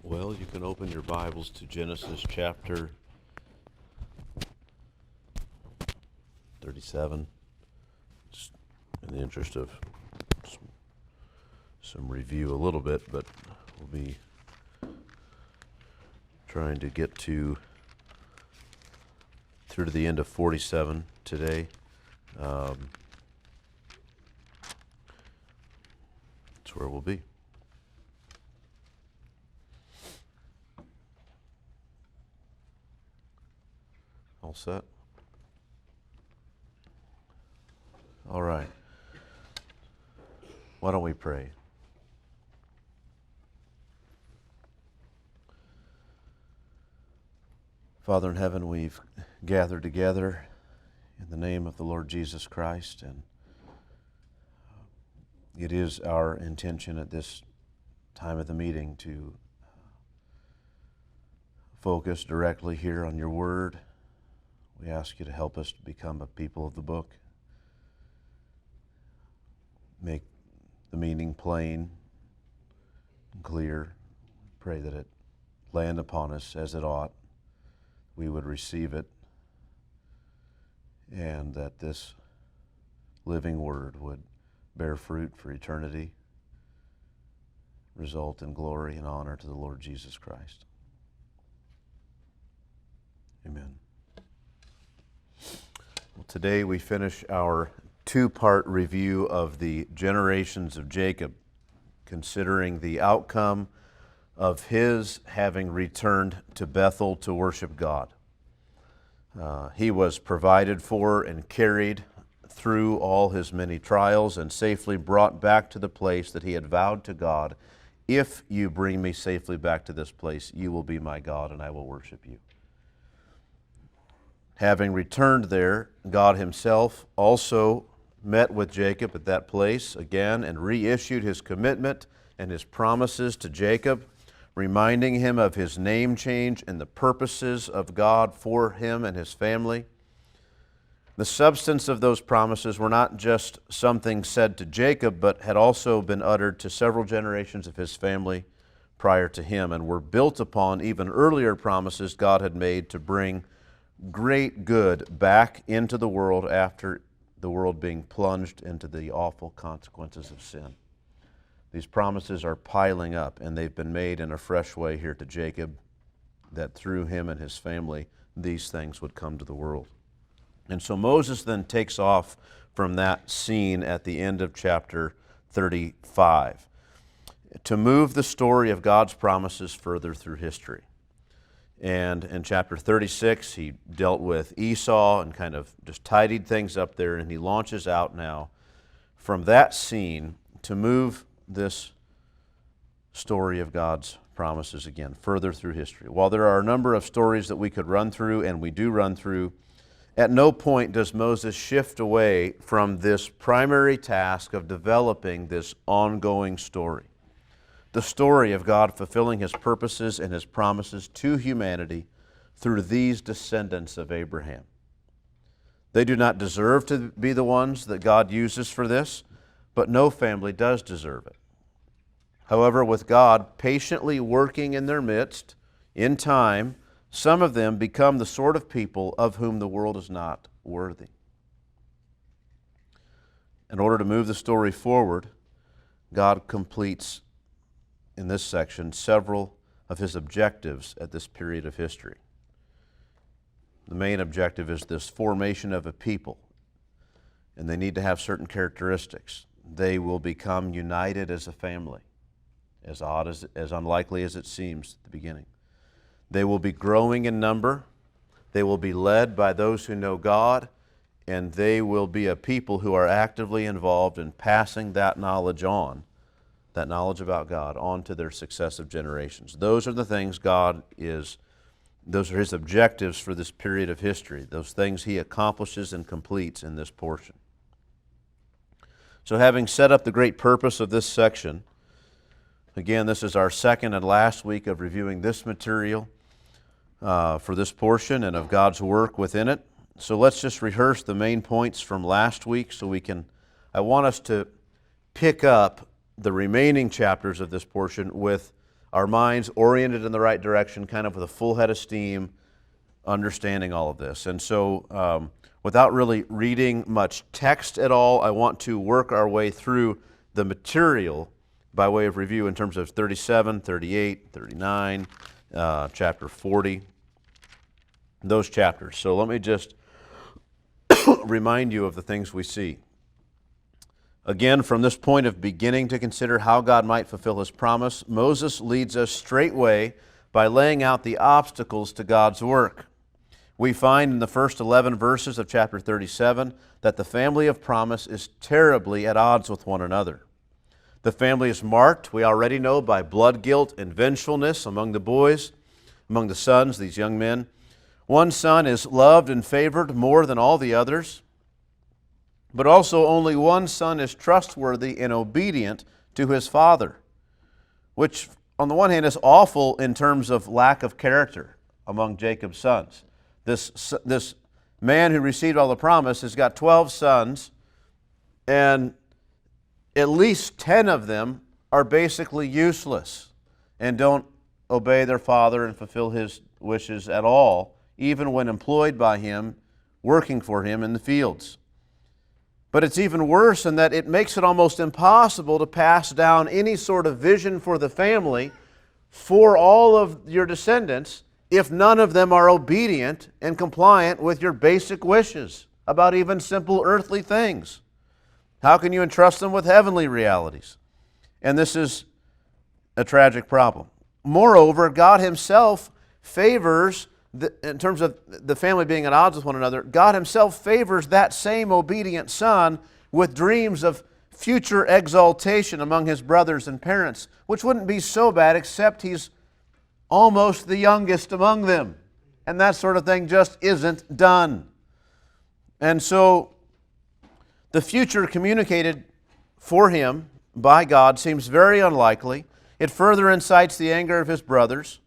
Well, you can open your Bibles to Genesis chapter 37, just in the interest of some review a little bit, but we'll be trying to get through to the end of 47 today. That's where we'll be. All set? All right. Why don't we pray? Father in heaven, we've gathered together in the name of the Lord Jesus Christ, and it is our intention at this time of the meeting to focus directly here on your word. We ask you to help us to become a people of the book. Make the meaning plain and clear. Pray that it land upon us as it ought. We would receive it, and that this living word would bear fruit for eternity, result in glory and honor to the Lord Jesus Christ. Amen. Well, today we finish our two-part review of the generations of Jacob, considering the outcome of his having returned to Bethel to worship God. He was provided for and carried through all his many trials and safely brought back to the place that he had vowed to God, "If you bring me safely back to this place, you will be my God and I will worship you." Having returned there, God himself also met with Jacob at that place again and reissued his commitment and his promises to Jacob, reminding him of his name change and the purposes of God for him and his family. The substance of those promises were not just something said to Jacob, but had also been uttered to several generations of his family prior to him, and were built upon even earlier promises God had made to bring great good back into the world after the world being plunged into the awful consequences of sin. These promises are piling up, and they've been made in a fresh way here to Jacob, that through him and his family, these things would come to the world. And so Moses then takes off from that scene at the end of chapter 35 to move the story of God's promises further through history. And in chapter 36, he dealt with Esau and kind of just tidied things up there, and he launches out now from that scene to move this story of God's promises again further through history. While there are a number of stories that we could run through, and we do run through, at no point does Moses shift away from this primary task of developing this ongoing story. The story of God fulfilling his purposes and his promises to humanity through these descendants of Abraham. They do not deserve to be the ones that God uses for this, but no family does deserve it. However, with God patiently working in their midst, in time, some of them become the sort of people of whom the world is not worthy. In order to move the story forward, God completes in this section several of his objectives at this period of history. The main objective is this formation of a people, and they need to have certain characteristics. They will become united as a family, as unlikely as it seems at the beginning. They will be growing in number, they will be led by those who know God, and they will be a people who are actively involved in passing that knowledge on, that knowledge about God, on to their successive generations. Those are the things those are his objectives for this period of history, those things he accomplishes and completes in this portion. So having set up the great purpose of this section, again, this is our second and last week of reviewing this material for this portion and of God's work within it. So let's just rehearse the main points from last week so I want us to pick up the remaining chapters of this portion with our minds oriented in the right direction, kind of with a full head of steam, understanding all of this. And so without really reading much text at all, I want to work our way through the material by way of review in terms of 37, 38, 39, chapter 40, those chapters. So let me just remind you of the things we see. Again, from this point of beginning to consider how God might fulfill His promise, Moses leads us straightway by laying out the obstacles to God's work. We find in the first 11 verses of chapter 37 that the family of promise is terribly at odds with one another. The family is marked, we already know, by blood guilt and vengefulness among the boys, among the sons, these young men. One son is loved and favored more than all the others, but also only one son is trustworthy and obedient to his father, which on the one hand is awful in terms of lack of character among Jacob's sons. This man who received all the promise has got 12 sons, and at least 10 of them are basically useless and don't obey their father and fulfill his wishes at all, even when employed by him, working for him in the fields. But it's even worse in that it makes it almost impossible to pass down any sort of vision for the family for all of your descendants if none of them are obedient and compliant with your basic wishes about even simple earthly things. How can you entrust them with heavenly realities? And this is a tragic problem. Moreover, God Himself favors, in terms of the family being at odds with one another, God Himself favors that same obedient son with dreams of future exaltation among his brothers and parents, which wouldn't be so bad except he's almost the youngest among them. And that sort of thing just isn't done. And so the future communicated for him by God seems very unlikely. It further incites the anger of his brothers.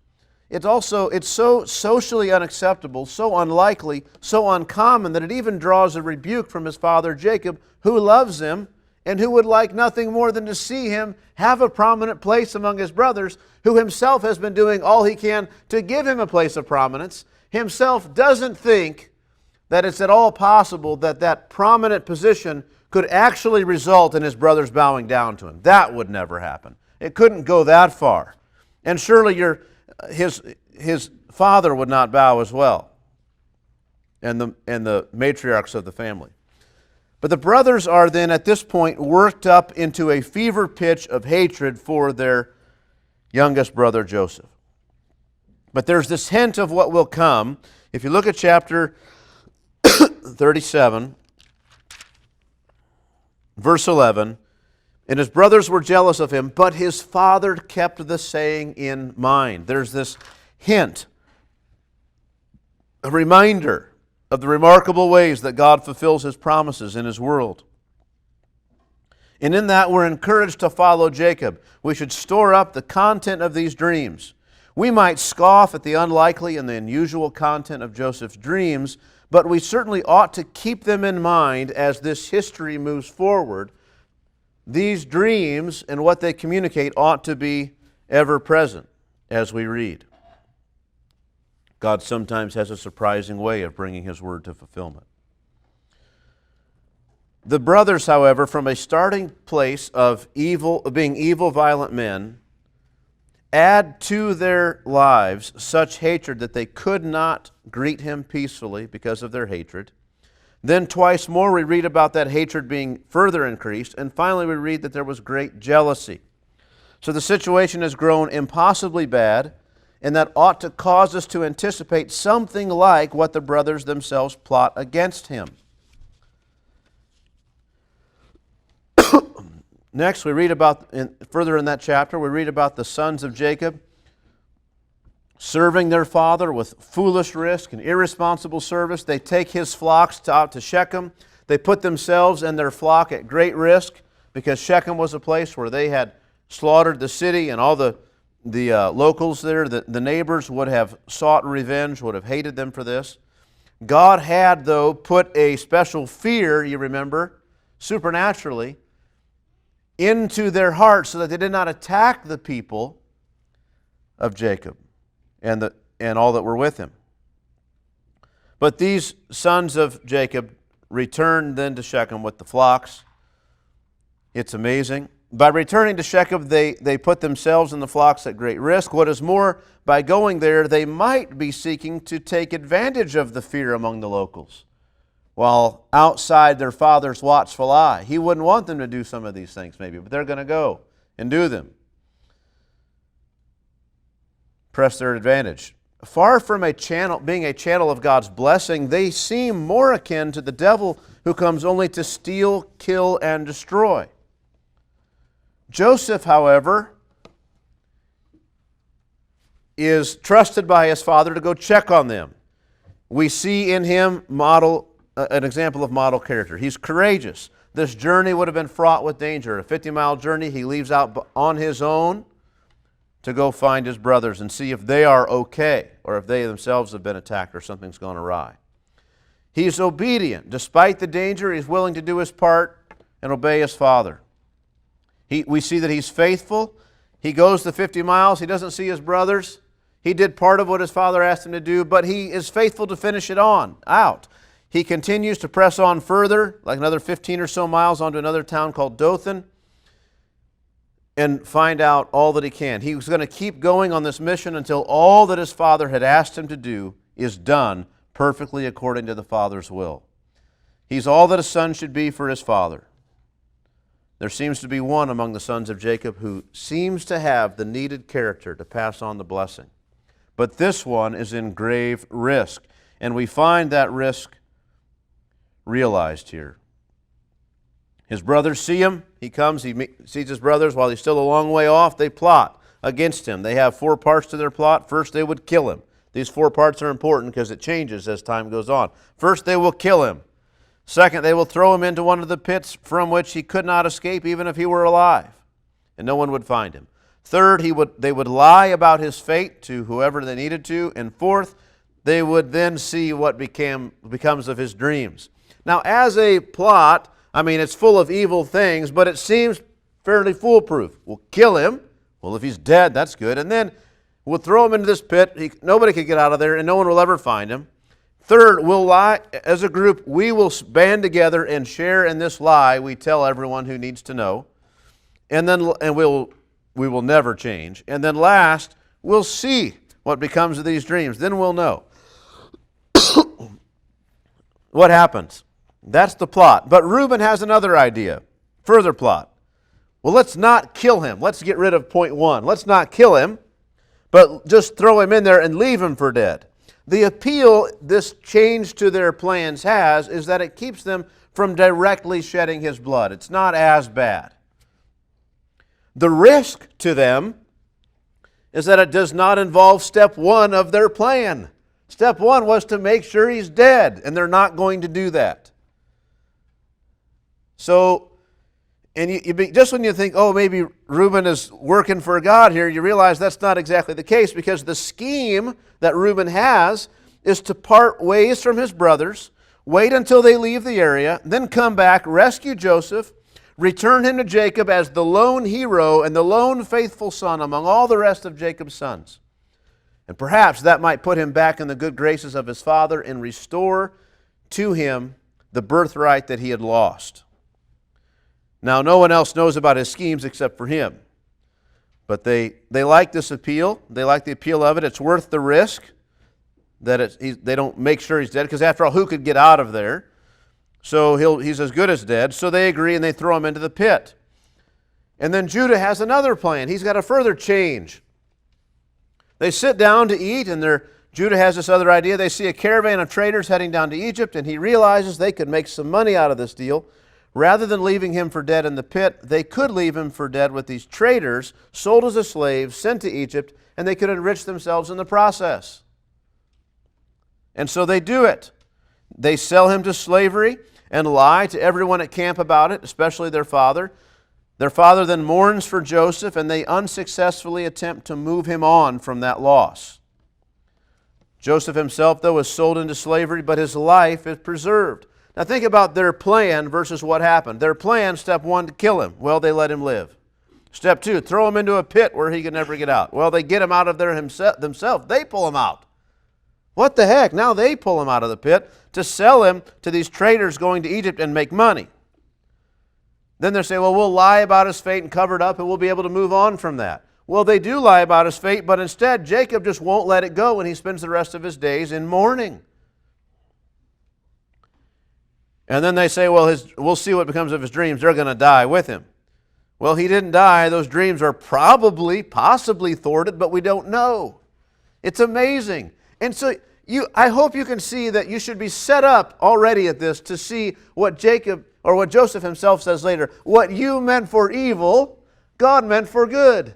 It's so socially unacceptable, so unlikely, so uncommon that it even draws a rebuke from his father Jacob, who loves him and who would like nothing more than to see him have a prominent place among his brothers, who himself has been doing all he can to give him a place of prominence, himself doesn't think that it's at all possible that that prominent position could actually result in his brothers bowing down to him. That would never happen. It couldn't go that far. And surely his father would not bow as well, and the matriarchs of the family. But the brothers are then at this point worked up into a fever pitch of hatred for their youngest brother Joseph. But there's this hint of what will come. If you look at chapter 37, verse 11, and his brothers were jealous of him, but his father kept the saying in mind. There's this hint, a reminder of the remarkable ways that God fulfills His promises in His world. And in that we're encouraged to follow Jacob. We should store up the content of these dreams. We might scoff at the unlikely and the unusual content of Joseph's dreams, but we certainly ought to keep them in mind as this history moves forward. These dreams and what they communicate ought to be ever present as we read. God sometimes has a surprising way of bringing His word to fulfillment. The brothers, however, from a starting place of being evil, violent men, add to their lives such hatred that they could not greet him peacefully because of their hatred. Then twice more we read about that hatred being further increased, and finally we read that there was great jealousy. So the situation has grown impossibly bad, and that ought to cause us to anticipate something like what the brothers themselves plot against him. Next, we read about, further in that chapter, we read about the sons of Jacob serving their father with foolish risk and irresponsible service. They take his flocks out to Shechem. They put themselves and their flock at great risk because Shechem was a place where they had slaughtered the city, and all the locals there, the neighbors, would have sought revenge, would have hated them for this. God had, though, put a special fear, you remember, supernaturally, into their hearts so that they did not attack the people of Jacob and all that were with him. But these sons of Jacob returned then to Shechem with the flocks. It's amazing. By returning to Shechem, they put themselves and the flocks at great risk. What is more, by going there, they might be seeking to take advantage of the fear among the locals, while outside their father's watchful eye. He wouldn't want them to do some of these things maybe, but they're going to go and do them. Press their advantage. Far from being a channel of God's blessing, they seem more akin to the devil who comes only to steal, kill, and destroy. Joseph, however, is trusted by his father to go check on them. We see in him an example of model character. He's courageous. This journey would have been fraught with danger. A 50-mile journey, he leaves out on his own to go find his brothers and see if they are okay, or if they themselves have been attacked or something's gone awry. He's obedient. Despite the danger, he's willing to do his part and obey his father. We see that he's faithful. He goes the 50 miles. He doesn't see his brothers. He did part of what his father asked him to do, but he is faithful to finish it out. He continues to press on further, like another 15 or so miles, onto another town called Dothan, and find out all that he can. He was going to keep going on this mission until all that his father had asked him to do is done perfectly according to the Father's will. He's all that a son should be for his father. There seems to be one among the sons of Jacob who seems to have the needed character to pass on the blessing. But this one is in grave risk, and we find that risk realized here. His brothers see him. He comes, he sees his brothers while he's still a long way off. They plot against him. They have 4 parts to their plot. First, they would kill him. These 4 parts are important because it changes as time goes on. First, they will kill him. Second, they will throw him into one of the pits from which he could not escape even if he were alive, and no one would find him. Third, they would lie about his fate to whoever they needed to. And fourth, they would then see what becomes of his dreams. Now, as a plot, it's full of evil things, but it seems fairly foolproof. We'll kill him. Well, if he's dead, that's good. And then we'll throw him into this pit. Nobody could get out of there, and no one will ever find him. Third, we'll lie as a group. We will band together and share in this lie. We tell everyone who needs to know, and we will never change. And then last, we'll see what becomes of these dreams. Then we'll know what happens. That's the plot. But Reuben has another idea, further plot. Well, let's not kill him. Let's get rid of point 1. Let's not kill him, but just throw him in there and leave him for dead. The appeal this change to their plans has is that it keeps them from directly shedding his blood. It's not as bad. The risk to them is that it does not involve step 1 of their plan. Step 1 was to make sure he's dead, and they're not going to do that. So, just when you think, oh, maybe Reuben is working for God here, you realize that's not exactly the case, because the scheme that Reuben has is to part ways from his brothers, wait until they leave the area, then come back, rescue Joseph, return him to Jacob as the lone hero and the lone faithful son among all the rest of Jacob's sons. And perhaps that might put him back in the good graces of his father and restore to him the birthright that he had lost. Now, no one else knows about his schemes except for him. But they like this appeal. They like the appeal of it. It's worth the risk that they don't make sure he's dead, because after all, who could get out of there? So he's as good as dead. So they agree and they throw him into the pit. And then Judah has another plan. He's got a further change. They sit down to eat, and Judah has this other idea. They see a caravan of traders heading down to Egypt, and he realizes they could make some money out of this deal. Rather than leaving him for dead in the pit, they could leave him for dead with these traders, sold as a slave, sent to Egypt, and they could enrich themselves in the process. And so they do it. They sell him to slavery and lie to everyone at camp about it, especially their father. Their father then mourns for Joseph, and they unsuccessfully attempt to move him on from that loss. Joseph himself, though, is sold into slavery, but his life is preserved. Now think about their plan versus what happened. Their plan, step 1, to kill him. Well, they let him live. Step 2, throw him into a pit where he can never get out. Well, they get him out of there themselves. They pull him out. What the heck? Now they pull him out of the pit to sell him to these traders going to Egypt and make money. Then they say, well, we'll lie about his fate and cover it up and we'll be able to move on from that. Well, they do lie about his fate, but instead Jacob just won't let it go and he spends the rest of his days in mourning. And then they say, well, we'll see what becomes of his dreams. They're going to die with him. Well, he didn't die. Those dreams are possibly thwarted, but we don't know. It's amazing. And so I hope you can see that you should be set up already at this to see what Jacob, or what Joseph himself says later. What you meant for evil, God meant for good.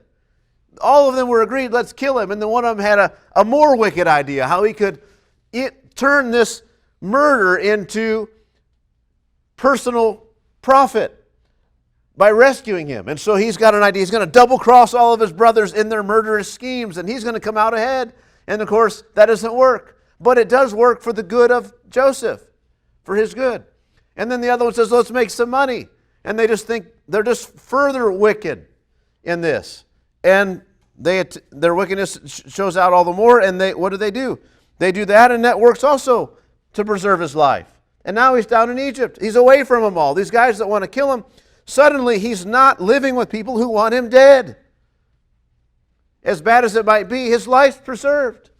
All of them were agreed, let's kill him. And then one of them had a more wicked idea, how he could turn this murder into personal profit by rescuing him. And so he's got an idea. He's going to double cross all of his brothers in their murderous schemes, and he's going to come out ahead. And of course, that doesn't work. But it does work for the good of Joseph, for his good. And then the other one says, let's make some money. And they just think they're just further wicked in this. And their wickedness shows out all the more. And what do? They do that, and that works also to preserve his life. And now he's down in Egypt. He's away from them all. These guys that want to kill him, suddenly he's not living with people who want him dead. As bad as it might be, his life's preserved.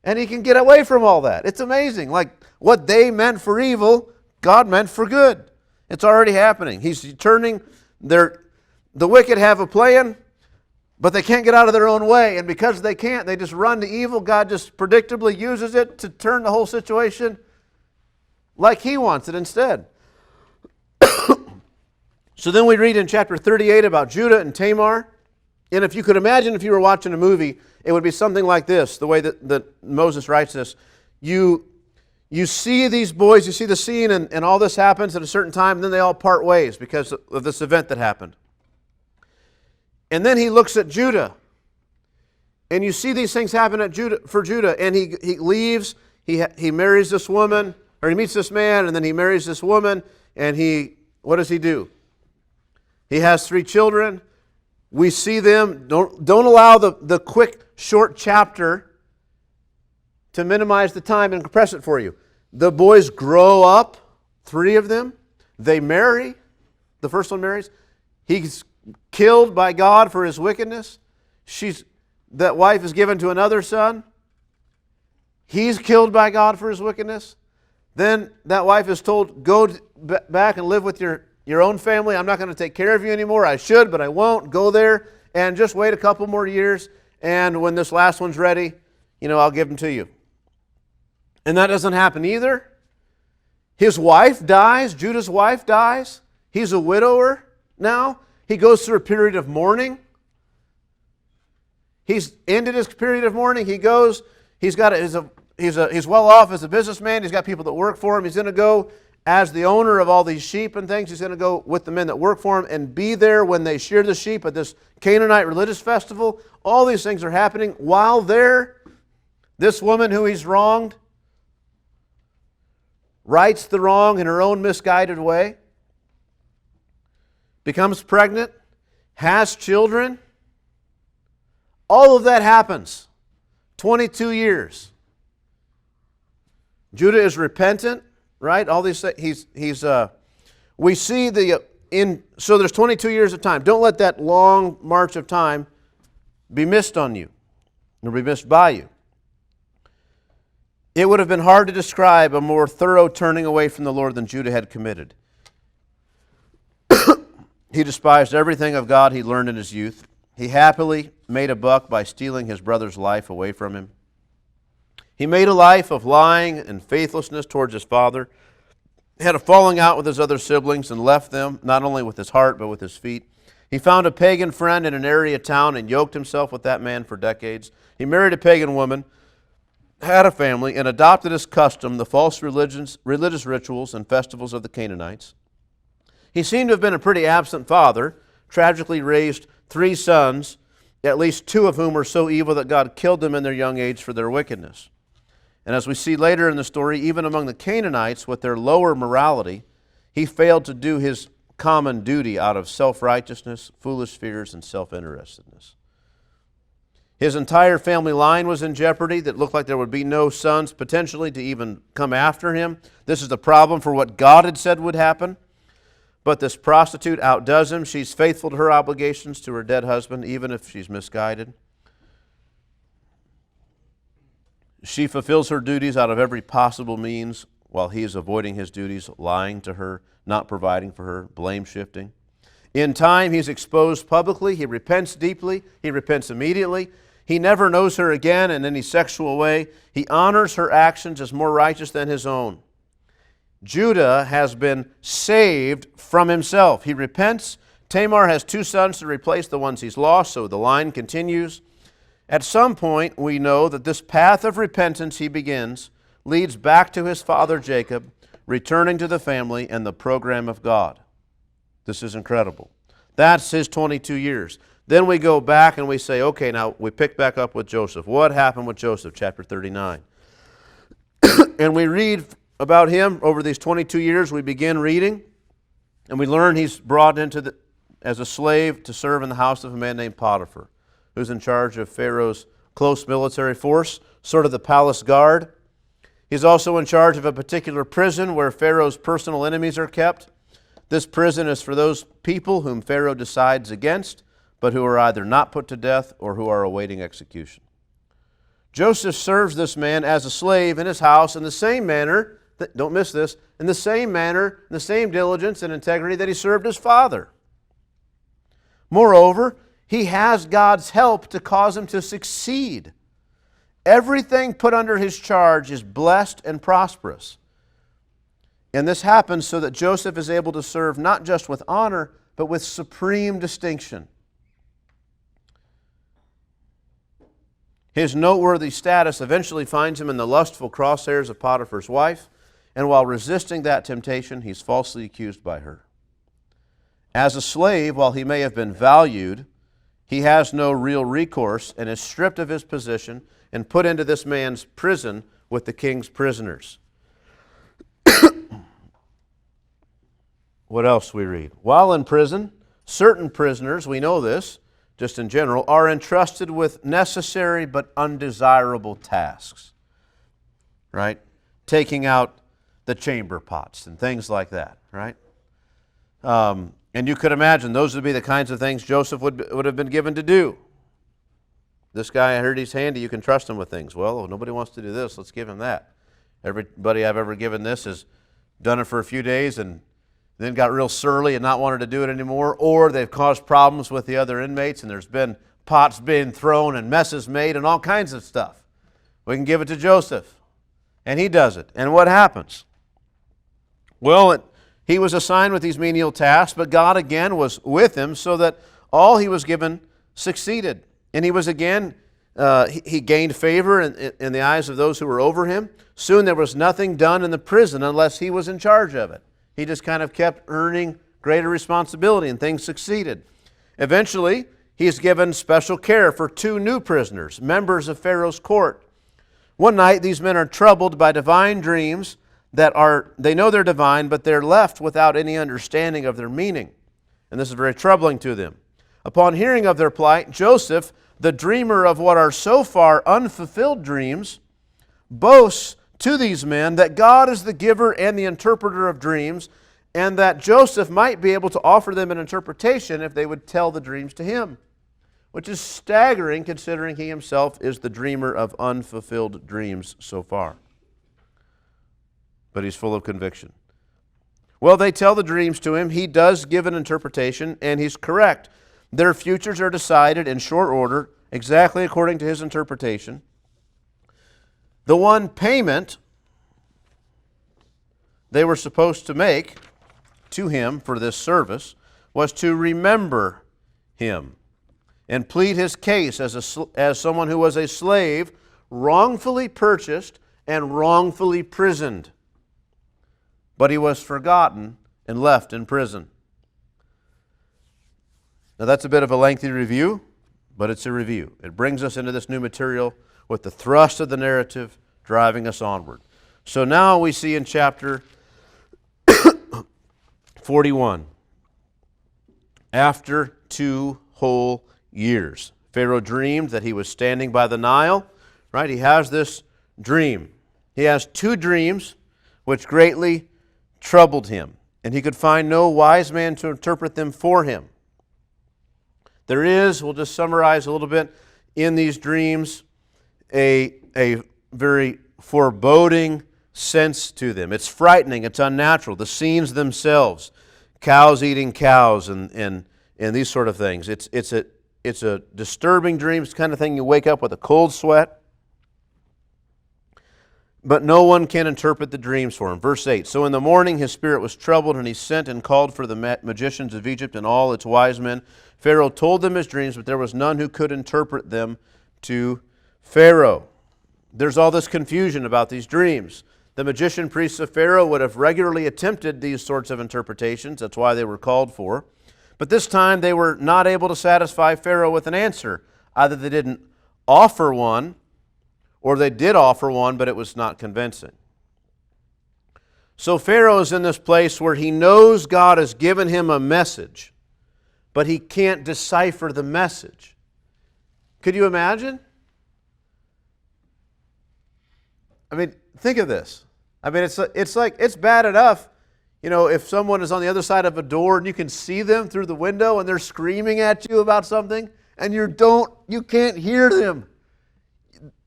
And he can get away from all that. It's amazing. Like what they meant for evil, God meant for good. It's already happening. He's turning the wicked have a plan, but they can't get out of their own way. And because they can't, they just run to evil. God just predictably uses it to turn the whole situation like he wants it instead. So then we read in chapter 38 about Judah and Tamar. And if you could imagine if you were watching a movie, it would be something like this, the way that Moses writes this. You see these boys, you see the scene, and all this happens at a certain time, and then they all part ways because of this event that happened. And then he looks at Judah, and you see these things happen for Judah, and he leaves, he marries this woman, or he meets this man, and then he marries this woman, and what does he do? He has 3 children. We see them. Don't allow the quick, short chapter to minimize the time and compress it for you. The boys grow up, 3 of them. They marry. The first one marries. He's killed by God for his wickedness. That wife is given to another son. He's killed by God for his wickedness. Then that wife is told, go back and live with your own family. I'm not going to take care of you anymore. I should, but I won't. Go there and just wait a couple more years. And when this last one's ready, I'll give him to you. And that doesn't happen either. His wife dies. Judah's wife dies. He's a widower now. He goes through a period of mourning. He's ended his period of mourning. He goes, he's well off as a businessman. He's got people that work for him. He's going to go as the owner of all these sheep and things. He's going to go with the men that work for him and be there when they shear the sheep at this Canaanite religious festival. All these things are happening while there. This woman who he's wronged rights the wrong in her own misguided way, becomes pregnant, has children. All of that happens. 22 years. Judah is repentant. Right? All these things. We see so there's 22 years of time. Don't let that long march of time be missed on you, or be missed by you. It would have been hard to describe a more thorough turning away from the Lord than Judah had committed. He despised everything of God he learned in his youth. He happily made a buck by stealing his brother's life away from him. He made a life of lying and faithlessness towards his father, had a falling out with his other siblings and left them, not only with his heart, but with his feet. He found a pagan friend in an area town and yoked himself with that man for decades. He married a pagan woman, had a family, and adopted as custom the false religious rituals and festivals of the Canaanites. He seemed to have been a pretty absent father, tragically raised 3 sons, at least 2 of whom were so evil that God killed them in their young age for their wickedness. And as we see later in the story, even among the Canaanites with their lower morality, he failed to do his common duty out of self-righteousness, foolish fears, and self-interestedness. His entire family line was in jeopardy. That looked like there would be no sons potentially to even come after him. This is the problem for what God had said would happen. But this prostitute outdoes him. She's faithful to her obligations to her dead husband, even if she's misguided. She fulfills her duties out of every possible means while he is avoiding his duties, lying to her, not providing for her, blame shifting. In time, he's exposed publicly. He repents deeply. He repents immediately. He never knows her again in any sexual way. He honors her actions as more righteous than his own. Judah has been saved from himself. He repents. Tamar has 2 sons to replace the ones he's lost, so the line continues. At some point, we know that this path of repentance he begins leads back to his father Jacob, returning to the family and the program of God. This is incredible. That's his 22 years. Then we go back and we say, okay, now we pick back up with Joseph. What happened with Joseph? Chapter 39. And we read about him over these 22 years. We begin reading, and we learn he's brought as a slave to serve in the house of a man named Potiphar, who's in charge of Pharaoh's close military force, sort of the palace guard. He's also in charge of a particular prison where Pharaoh's personal enemies are kept. This prison is for those people whom Pharaoh decides against, but who are either not put to death or who are awaiting execution. Joseph serves this man as a slave in his house in the same manner, don't miss this, in the same manner, in the same diligence and integrity that he served his father. Moreover, he has God's help to cause him to succeed. Everything put under his charge is blessed and prosperous. And this happens so that Joseph is able to serve not just with honor, but with supreme distinction. His noteworthy status eventually finds him in the lustful crosshairs of Potiphar's wife, and while resisting that temptation, he's falsely accused by her. As a slave, while he may have been valued, he has no real recourse and is stripped of his position and put into this man's prison with the king's prisoners. What else we read? While in prison, certain prisoners, we know this, just in general, are entrusted with necessary but undesirable tasks. Right? Taking out the chamber pots and things like that, right? And you could imagine those would be the kinds of things Joseph would have been given to do. This guy, I heard he's handy, you can trust him with things. Well, nobody wants to do this, let's give him that. Everybody I've ever given this has done it for a few days and then got real surly and not wanted to do it anymore, or they've caused problems with the other inmates and there's been pots being thrown and messes made and all kinds of stuff. We can give it to Joseph, and he does it. And what happens? Well, he was assigned with these menial tasks, but God again was with him so that all he was given succeeded. And he was again, he gained favor in the eyes of those who were over him. Soon there was nothing done in the prison unless he was in charge of it. He just kind of kept earning greater responsibility and things succeeded. Eventually, he is given special care for 2 new prisoners, members of Pharaoh's court. One night, these men are troubled by divine dreams they know they're divine, but they're left without any understanding of their meaning. And this is very troubling to them. Upon hearing of their plight, Joseph, the dreamer of what are so far unfulfilled dreams, boasts to these men that God is the giver and the interpreter of dreams, and that Joseph might be able to offer them an interpretation if they would tell the dreams to him, which is staggering considering he himself is the dreamer of unfulfilled dreams so far. But he's full of conviction. Well, they tell the dreams to him. He does give an interpretation, and he's correct. Their futures are decided in short order, exactly according to his interpretation. The one payment they were supposed to make to him for this service was to remember him and plead his case as someone who was a slave, wrongfully purchased and wrongfully prisoned. But he was forgotten and left in prison. Now that's a bit of a lengthy review, but it's a review. It brings us into this new material with the thrust of the narrative driving us onward. So now we see in chapter 41, after 2 whole years. Pharaoh dreamed that he was standing by the Nile, right? He has this dream. He has 2 dreams which greatly troubled him, and he could find no wise man to interpret them for him. There is, we'll just summarize a little bit, in these dreams, a very foreboding sense to them. It's frightening, it's unnatural. The scenes themselves, cows eating cows and these sort of things. It's a disturbing dream. It's the kind of thing you wake up with a cold sweat. But no one can interpret the dreams for him. Verse 8, so in the morning his spirit was troubled, and he sent and called for the magicians of Egypt and all its wise men. Pharaoh told them his dreams, but there was none who could interpret them to Pharaoh. There's all this confusion about these dreams. The magician priests of Pharaoh would have regularly attempted these sorts of interpretations. That's why they were called for. But this time they were not able to satisfy Pharaoh with an answer. Either they didn't offer one, or they did offer one, but it was not convincing. So Pharaoh is in this place where he knows God has given him a message, but he can't decipher the message. Could you imagine? I mean, think of this. I mean, it's bad enough, if someone is on the other side of a door and you can see them through the window and they're screaming at you about something and you can't hear them.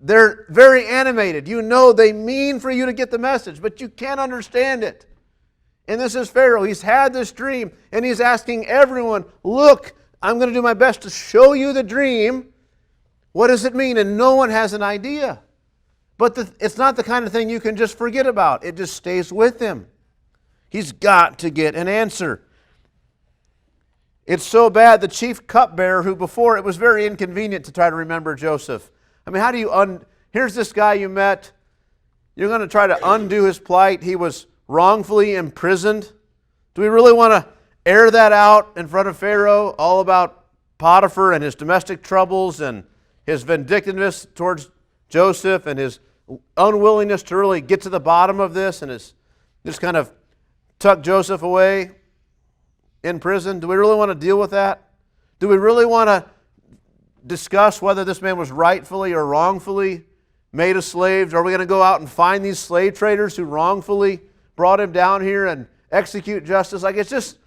They're very animated. You know they mean for you to get the message, but you can't understand it. And this is Pharaoh. He's had this dream, and he's asking everyone, look, I'm going to do my best to show you the dream. What does it mean? And no one has an idea. But it's not the kind of thing you can just forget about. It just stays with him. He's got to get an answer. It's so bad, the chief cupbearer, who before it was very inconvenient to try to remember Joseph. I mean, how do you here's this guy you met. You're going to try to undo his plight. He was wrongfully imprisoned. Do we really want to air that out in front of Pharaoh, all about Potiphar and his domestic troubles and his vindictiveness towards Joseph and his unwillingness to really get to the bottom of this and just kind of tuck Joseph away in prison? Do we really want to deal with that? Do we really want to discuss whether this man was rightfully or wrongfully made a slave? Are we going to go out and find these slave traders who wrongfully brought him down here and execute justice? Like, it's just,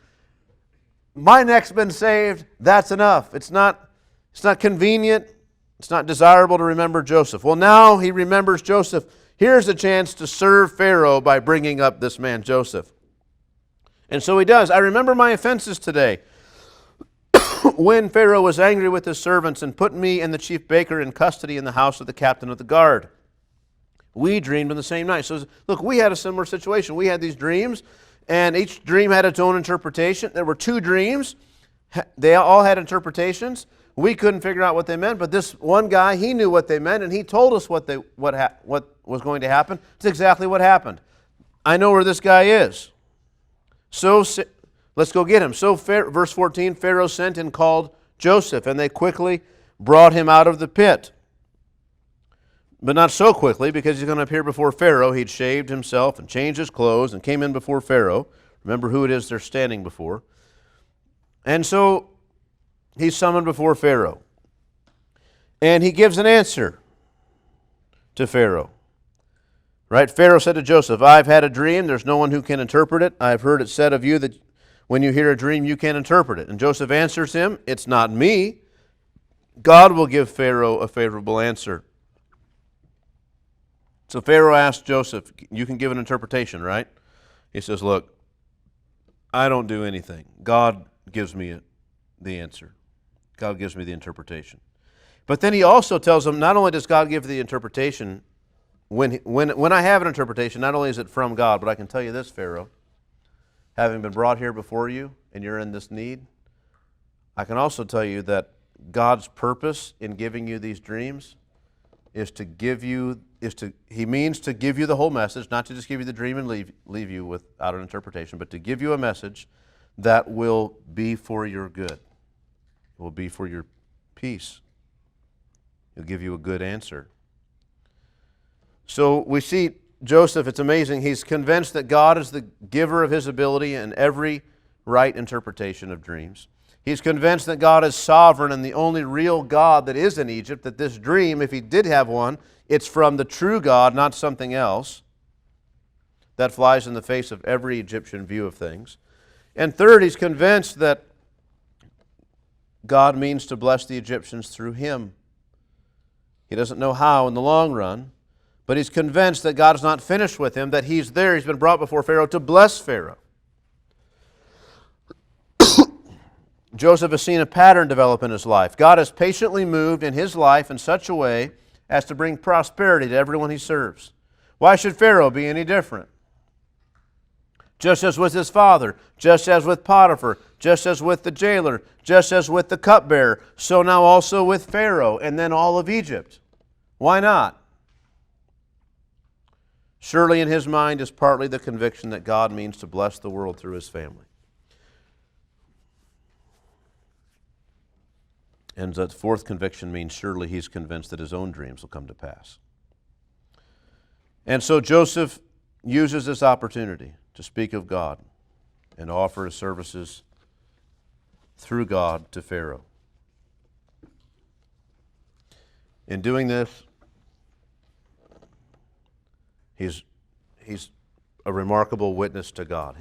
my neck's been saved, that's enough. It's not convenient. It's not desirable to remember Joseph. Well, now he remembers Joseph. Here's a chance to serve Pharaoh by bringing up this man Joseph. And so he does. I remember my offenses today. When Pharaoh was angry with his servants and put me and the chief baker in custody in the house of the captain of the guard. We dreamed on the same night. So look, we had a similar situation. We had these dreams, and each dream had its own interpretation. There were 2 dreams. They all had interpretations. We couldn't figure out what they meant, but this one guy, he knew what they meant, and he told us what was going to happen. It's exactly what happened. I know where this guy is. So let's go get him. So verse 14, Pharaoh sent and called Joseph, and they quickly brought him out of the pit. But not so quickly, because he's going to appear before Pharaoh. He'd shaved himself and changed his clothes and came in before Pharaoh. Remember who it is they're standing before. And so he's summoned before Pharaoh. And he gives an answer to Pharaoh. Right? Pharaoh said to Joseph, I've had a dream. There's no one who can interpret it. I've heard it said of you that when you hear a dream, you can't interpret it. And Joseph answers him, it's not me. God will give Pharaoh a favorable answer. So Pharaoh asked Joseph, you can give an interpretation, right? He says, look, I don't do anything. God gives me the answer. God gives me the interpretation. But then he also tells him, not only does God give the interpretation, when I have an interpretation, not only is it from God, but I can tell you this, Pharaoh, having been brought here before you and you're in this need, I can also tell you that God's purpose in giving you these dreams is to give you, He means to give you the whole message, not to just give you the dream and leave you without an interpretation, but to give you a message that will be for your good. It will be for your peace. He'll give you a good answer. So we see Joseph, it's amazing, he's convinced that God is the giver of his ability and every right interpretation of dreams. He's convinced that God is sovereign and the only real God that is in Egypt, that this dream, if he did have one, it's from the true God, not something else. That flies in the face of every Egyptian view of things. And third, he's convinced that God means to bless the Egyptians through him. He doesn't know how in the long run, but he's convinced that God is not finished with him, that he's there, he's been brought before Pharaoh to bless Pharaoh. Joseph has seen a pattern develop in his life. God has patiently moved in his life in such a way as to bring prosperity to everyone he serves. Why should Pharaoh be any different? Just as with his father, just as with Potiphar, just as with the jailer, just as with the cupbearer, so now also with Pharaoh and then all of Egypt. Why not? Surely in his mind is partly the conviction that God means to bless the world through his family. And that fourth conviction means surely he's convinced that his own dreams will come to pass. And so Joseph uses this opportunity to speak of God and offer his services through God to Pharaoh. In doing this, he's a remarkable witness to God.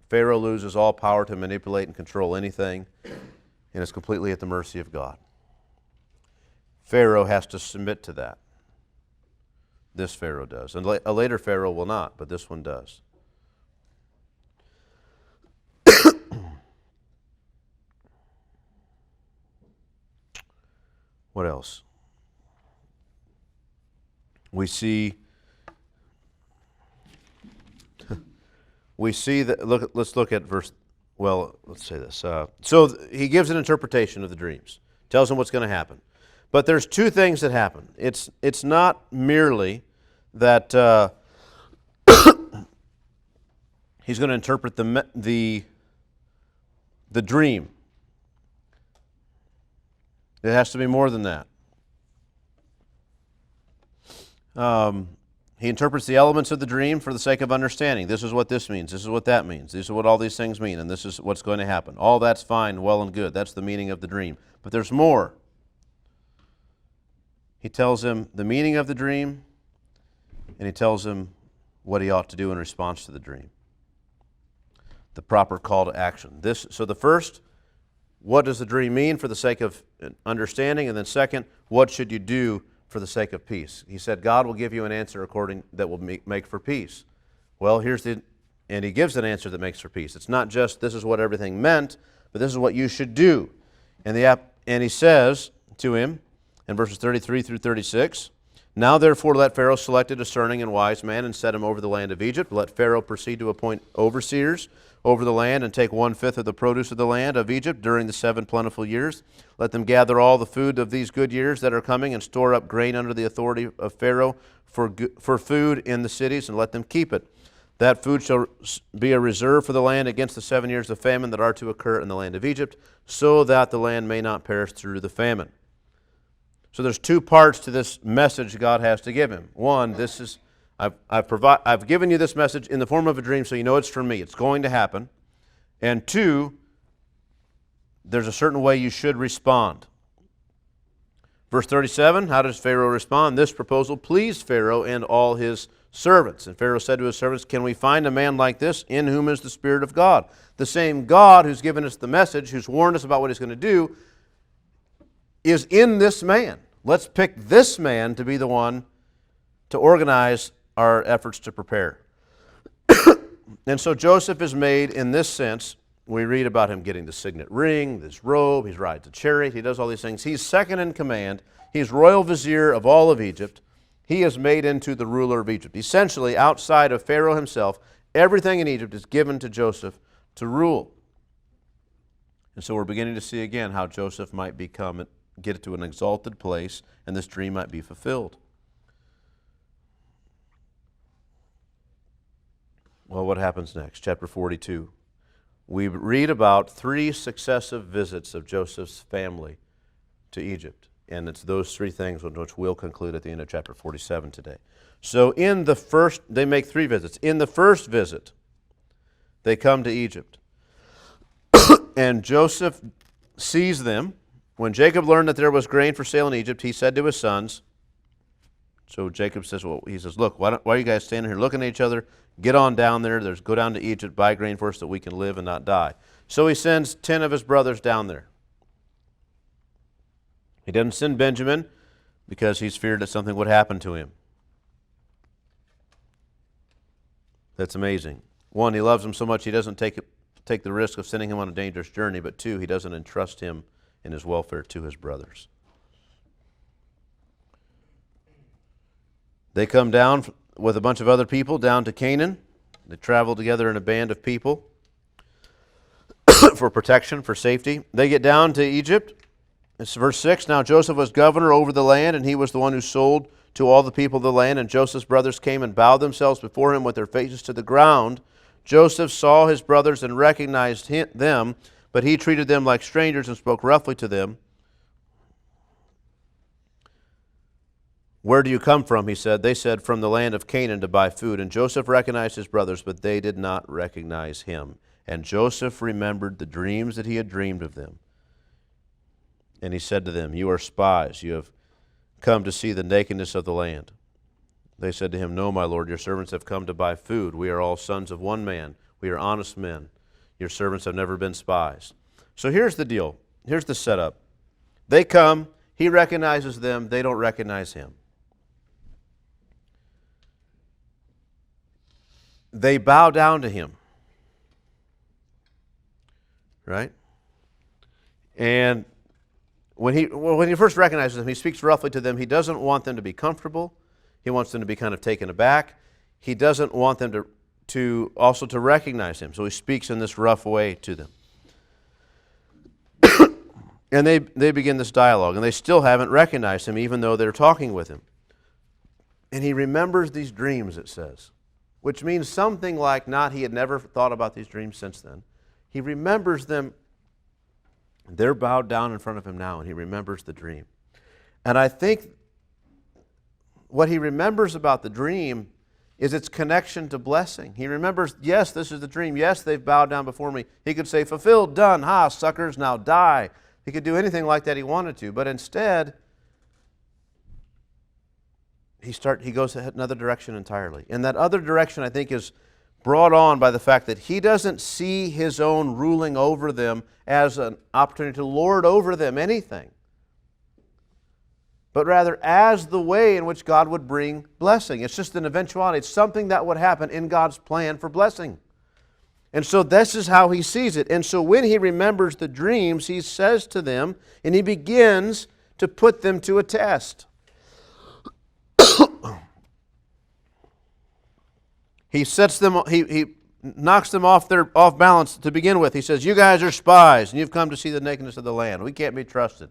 Pharaoh loses all power to manipulate and control anything, and is completely at the mercy of God. Pharaoh has to submit to that. This Pharaoh does. And a later Pharaoh will not, but this one does. What else? We see that, let's look at verse. Well, let's say this. So he gives an interpretation of the dreams, tells him what's going to happen. But there's two things that happen. It's not merely that he's going to interpret the dream. It has to be more than that. He interprets the elements of the dream for the sake of understanding. This is what this means. This is what that means. This is what all these things mean, and this is what's going to happen. All that's fine, well and good. That's the meaning of the dream. But there's more. He tells him the meaning of the dream, and he tells him what he ought to do in response to the dream. The proper call to action. So the first, what does the dream mean for the sake of understanding? And then second, what should you do for the sake of peace? He said, God will give you an answer that will make for peace. Well, and he gives an answer that makes for peace. It's not just this is what everything meant, but this is what you should do. And he says to him in verses 33 through 36, now therefore let Pharaoh select a discerning and wise man and set him over the land of Egypt. Let Pharaoh proceed to appoint overseers over the land and take 1/5 of the produce of the land of Egypt during the 7 plentiful years. Let them gather all the food of these good years that are coming and store up grain under the authority of Pharaoh for food in the cities, and let them keep it. That food shall be a reserve for the land against the 7 years of famine that are to occur in the land of Egypt, so that the land may not perish through the famine. So there's two parts to this message God has to give him. One, this is I've given you this message in the form of a dream, so you know it's from me. It's going to happen. And two, there's a certain way you should respond. Verse 37, how does Pharaoh respond? This proposal pleased Pharaoh and all his servants. And Pharaoh said to his servants, can we find a man like this in whom is the Spirit of God? The same God who's given us the message, who's warned us about what he's going to do, is in this man. Let's pick this man to be the one to organize our efforts to prepare. And so Joseph is made in this sense. We read about him getting the signet ring, this robe, he rides a chariot, he does all these things. He's second in command. He's royal vizier of all of Egypt. He is made into the ruler of Egypt. Essentially, outside of Pharaoh himself, everything in Egypt is given to Joseph to rule. And so we're beginning to see again how Joseph might get to an exalted place, and this dream might be fulfilled. Well, what happens next? Chapter 42. We read about 3 successive visits of Joseph's family to Egypt. And it's those 3 things which we'll conclude at the end of chapter 47 today. So they make 3 visits. In the first visit, they come to Egypt. And Joseph sees them. When Jacob learned that there was grain for sale in Egypt, he said to his sons, so Jacob says, look, why are you guys standing here looking at each other? Get on down there. Go down to Egypt, buy grain for us that we can live and not die. So he sends 10 of his brothers down there. He doesn't send Benjamin because he's feared that something would happen to him. That's amazing. One, he loves him so much he doesn't take the risk of sending him on a dangerous journey, but two, he doesn't entrust him and his welfare to his brothers. They come down with a bunch of other people down to Canaan. They travel together in a band of people for protection, for safety. They get down to Egypt. It's verse 6. Now Joseph was governor over the land, and he was the one who sold to all the people of the land. And Joseph's brothers came and bowed themselves before him with their faces to the ground. Joseph saw his brothers and recognized them, but he treated them like strangers and spoke roughly to them. Where do you come from, he said. They said, from the land of Canaan to buy food. And Joseph recognized his brothers, but they did not recognize him. And Joseph remembered the dreams that he had dreamed of them. And he said to them, you are spies. You have come to see the nakedness of the land. They said to him, no, my lord, your servants have come to buy food. We are all sons of one man. We are honest men. Your servants have never been spies. So here's the deal. Here's the setup. They come. He recognizes them. They don't recognize him. They bow down to him, right? And when he first recognizes them, he speaks roughly to them. He doesn't want them to be comfortable. He wants them to be kind of taken aback. He doesn't want them to also recognize him. So he speaks in this rough way to them. And they begin this dialogue, and they still haven't recognized him, even though they're talking with him. And he remembers these dreams, it says, which means something like not he had never thought about these dreams since then. He remembers them. They're bowed down in front of him now, and he remembers the dream. And I think what he remembers about the dream is its connection to blessing. He remembers, yes, this is the dream. Yes, they've bowed down before me. He could say, fulfilled, done, ha, suckers, now die. He could do anything like that he wanted to, but instead, he goes another direction entirely. And that other direction, I think, is brought on by the fact that he doesn't see his own ruling over them as an opportunity to lord over them anything, but rather as the way in which God would bring blessing. It's just an eventuality. It's something that would happen in God's plan for blessing. And so this is how he sees it. And so when he remembers the dreams, he says to them, and he begins to put them to a test. He sets them. He knocks them off balance to begin with. He says, "You guys are spies, and you've come to see the nakedness of the land. We can't be trusted."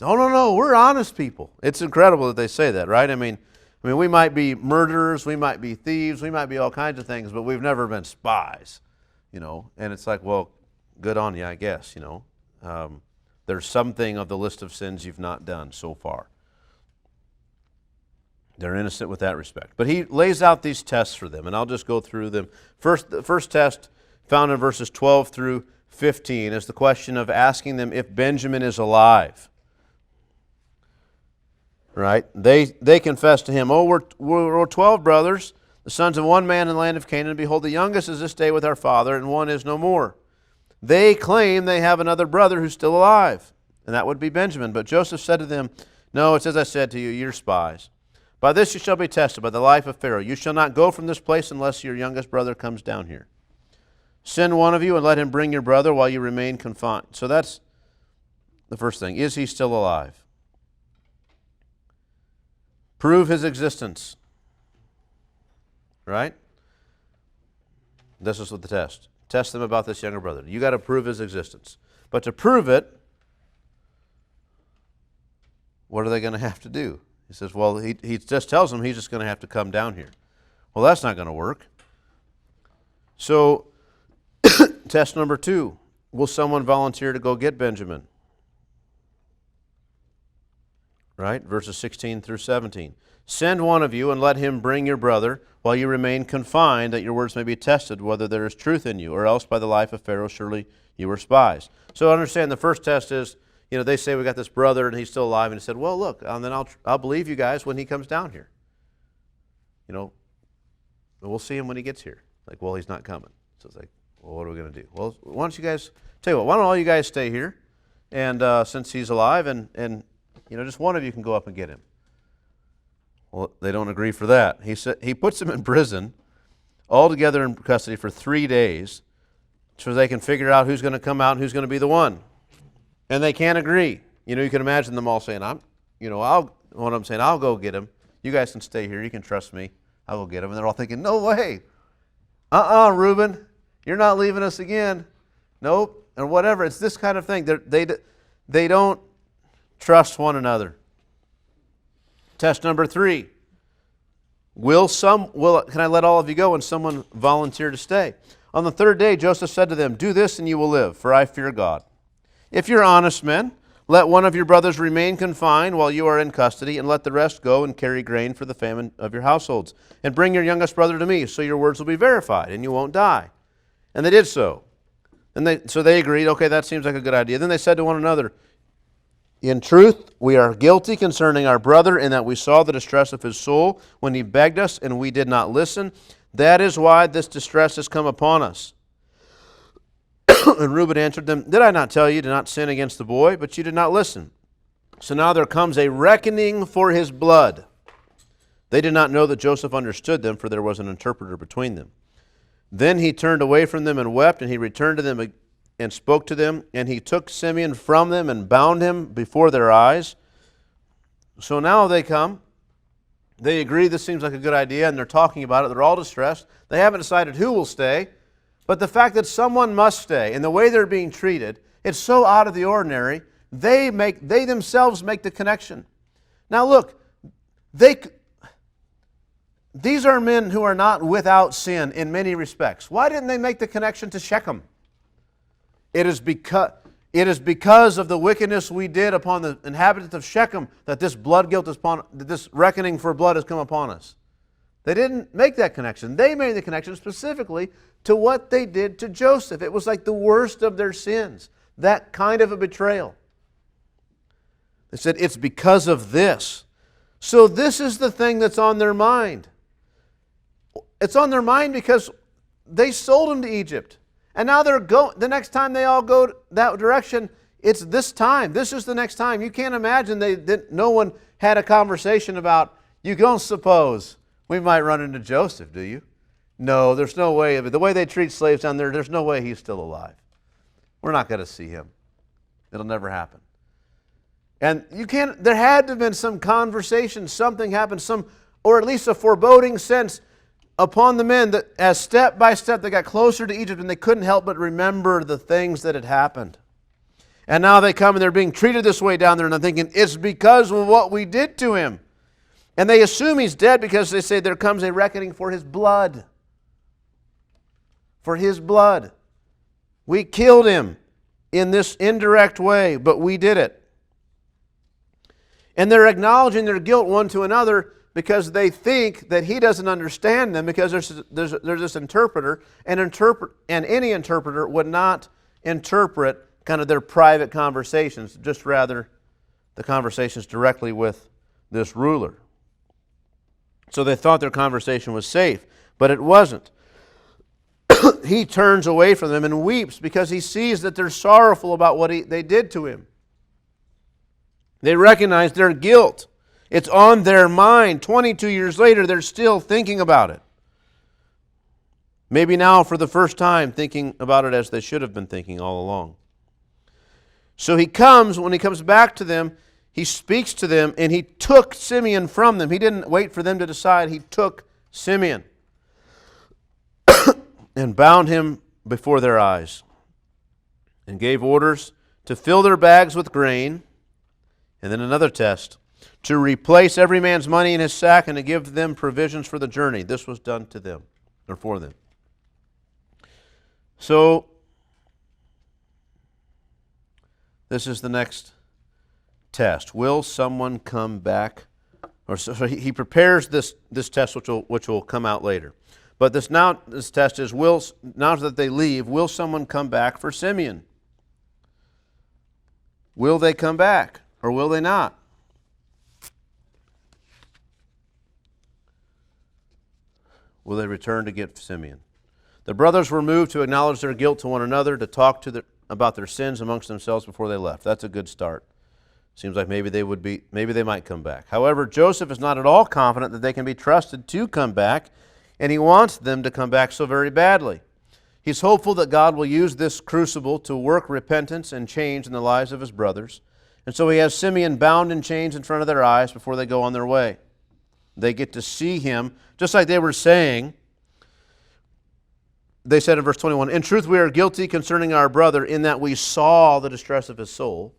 No, we're honest people. It's incredible that they say that, right? I mean, we might be murderers, we might be thieves, we might be all kinds of things, but we've never been spies, And it's like, well, good on you, I guess. There's something of the list of sins you've not done so far. They're innocent with that respect. But he lays out these tests for them, and I'll just go through them. The first test, found in verses 12 through 15, is the question of asking them if Benjamin is alive. Right? They confess to him, we're 12 brothers, the sons of one man in the land of Canaan. And behold, the youngest is this day with our father, and one is no more. They claim they have another brother who's still alive, and that would be Benjamin. But Joseph said to them, no, it's as I said to you, you're spies. By this you shall be tested, by the life of Pharaoh. You shall not go from this place unless your youngest brother comes down here. Send one of you and let him bring your brother while you remain confined. So that's the first thing. Is he still alive? Prove his existence. Right? This is what the test. Test them about this younger brother. You got to prove his existence. But to prove it, what are they going to have to do? He says, well, he just tells them he's just going to have to come down here. Well, that's not going to work. So, test number 2, will someone volunteer to go get Benjamin? right? Verses 16 through 17. Send one of you and let him bring your brother while you remain confined, that your words may be tested whether there is truth in you, or else by the life of Pharaoh surely you are spies. So understand the first test is, they say we got this brother and he's still alive, and he said, well, look, and then I'll believe you guys when he comes down here. We'll see him when he gets here. Like, well, he's not coming. So it's like, well, what are we going to do? Well, why don't you guys, tell you what, why don't all you guys stay here, and since he's alive, and just one of you can go up and get him. Well, they don't agree for that. He puts them in prison, all together in custody for 3 days, so they can figure out who's going to come out and who's going to be the one. And they can't agree. You can imagine them all saying, I'll go get him. You guys can stay here. You can trust me. I'll go get him. And they're all thinking, no way. Reuben, you're not leaving us again. Nope. Or whatever. It's this kind of thing. They don't trust one another. Test number 3. Can I let all of you go? And someone volunteer to stay. On the 3rd day, Joseph said to them, do this and you will live, for I fear God. If you're honest men, let one of your brothers remain confined while you are in custody, and let the rest go and carry grain for the famine of your households. And bring your youngest brother to me, so your words will be verified, and you won't die. And they did so. So they agreed, okay, that seems like a good idea. Then they said to one another, in truth, we are guilty concerning our brother, in that we saw the distress of his soul when he begged us, and we did not listen. That is why this distress has come upon us. And Reuben answered them, did I not tell you to not sin against the boy? But you did not listen. So now there comes a reckoning for his blood. They did not know that Joseph understood them, for there was an interpreter between them. Then he turned away from them and wept, and he returned to them and spoke to them. And he took Simeon from them and bound him before their eyes. So now they come. They agree this seems like a good idea, and they're talking about it. They're all distressed. They haven't decided who will stay. But the fact that someone must stay and the way they're being treated, it's so out of the ordinary, they themselves make the connection. Now look, these are men who are not without sin in many respects. Why didn't they make the connection to Shechem? It is because of the wickedness we did upon the inhabitants of Shechem that this blood guilt that this reckoning for blood has come upon us. They didn't make that connection. They made the connection specifically to what they did to Joseph. It was like the worst of their sins, that kind of a betrayal. They said, it's because of this. So this is the thing that's on their mind. It's on their mind because they sold him to Egypt. And now the next time they all go that direction, it's this time. This is the next time. You can't imagine no one had a conversation about, you don't suppose we might run into Joseph, do you? No, there's no way of it. The way they treat slaves down there, there's no way he's still alive. We're not going to see him. It'll never happen. And there had to have been some conversation, something happened, or at least a foreboding sense upon the men that as step by step they got closer to Egypt, and they couldn't help but remember the things that had happened. And now they come and they're being treated this way down there, and I'm thinking, it's because of what we did to him. And they assume he's dead because they say there comes a reckoning for his blood. For his blood. We killed him in this indirect way, but we did it. And they're acknowledging their guilt one to another because they think that he doesn't understand them, because there's this interpreter, and any interpreter would not interpret kind of their private conversations, just rather the conversations directly with this ruler. So they thought their conversation was safe, but it wasn't. He turns away from them and weeps because he sees that they're sorrowful about what they did to him. They recognize their guilt. It's on their mind. 22 years later, they're still thinking about it. Maybe now for the first time thinking about it as they should have been thinking all along. So when he comes back to them, he speaks to them, and he took Simeon from them. He didn't wait for them to decide. He took Simeon and bound him before their eyes, and gave orders to fill their bags with grain. And then another test, to replace every man's money in his sack and to give them provisions for the journey. This was done to them, or for them. So, this is the next test. Will someone come back? Or so he prepares this test, which will come out later. But this test is, now that they leave, will someone come back for Simeon? Will they come back, or will they not? Will they return to get Simeon? The brothers were moved to acknowledge their guilt to one another, to talk about their sins amongst themselves before they left. That's a good start. Seems like maybe they might come back. However, Joseph is not at all confident that they can be trusted to come back, and he wants them to come back so very badly. He's hopeful that God will use this crucible to work repentance and change in the lives of his brothers. And so he has Simeon bound in chains in front of their eyes before they go on their way. They get to see him, just like they were saying. They said in verse 21, "In truth we are guilty concerning our brother, in that we saw the distress of his soul."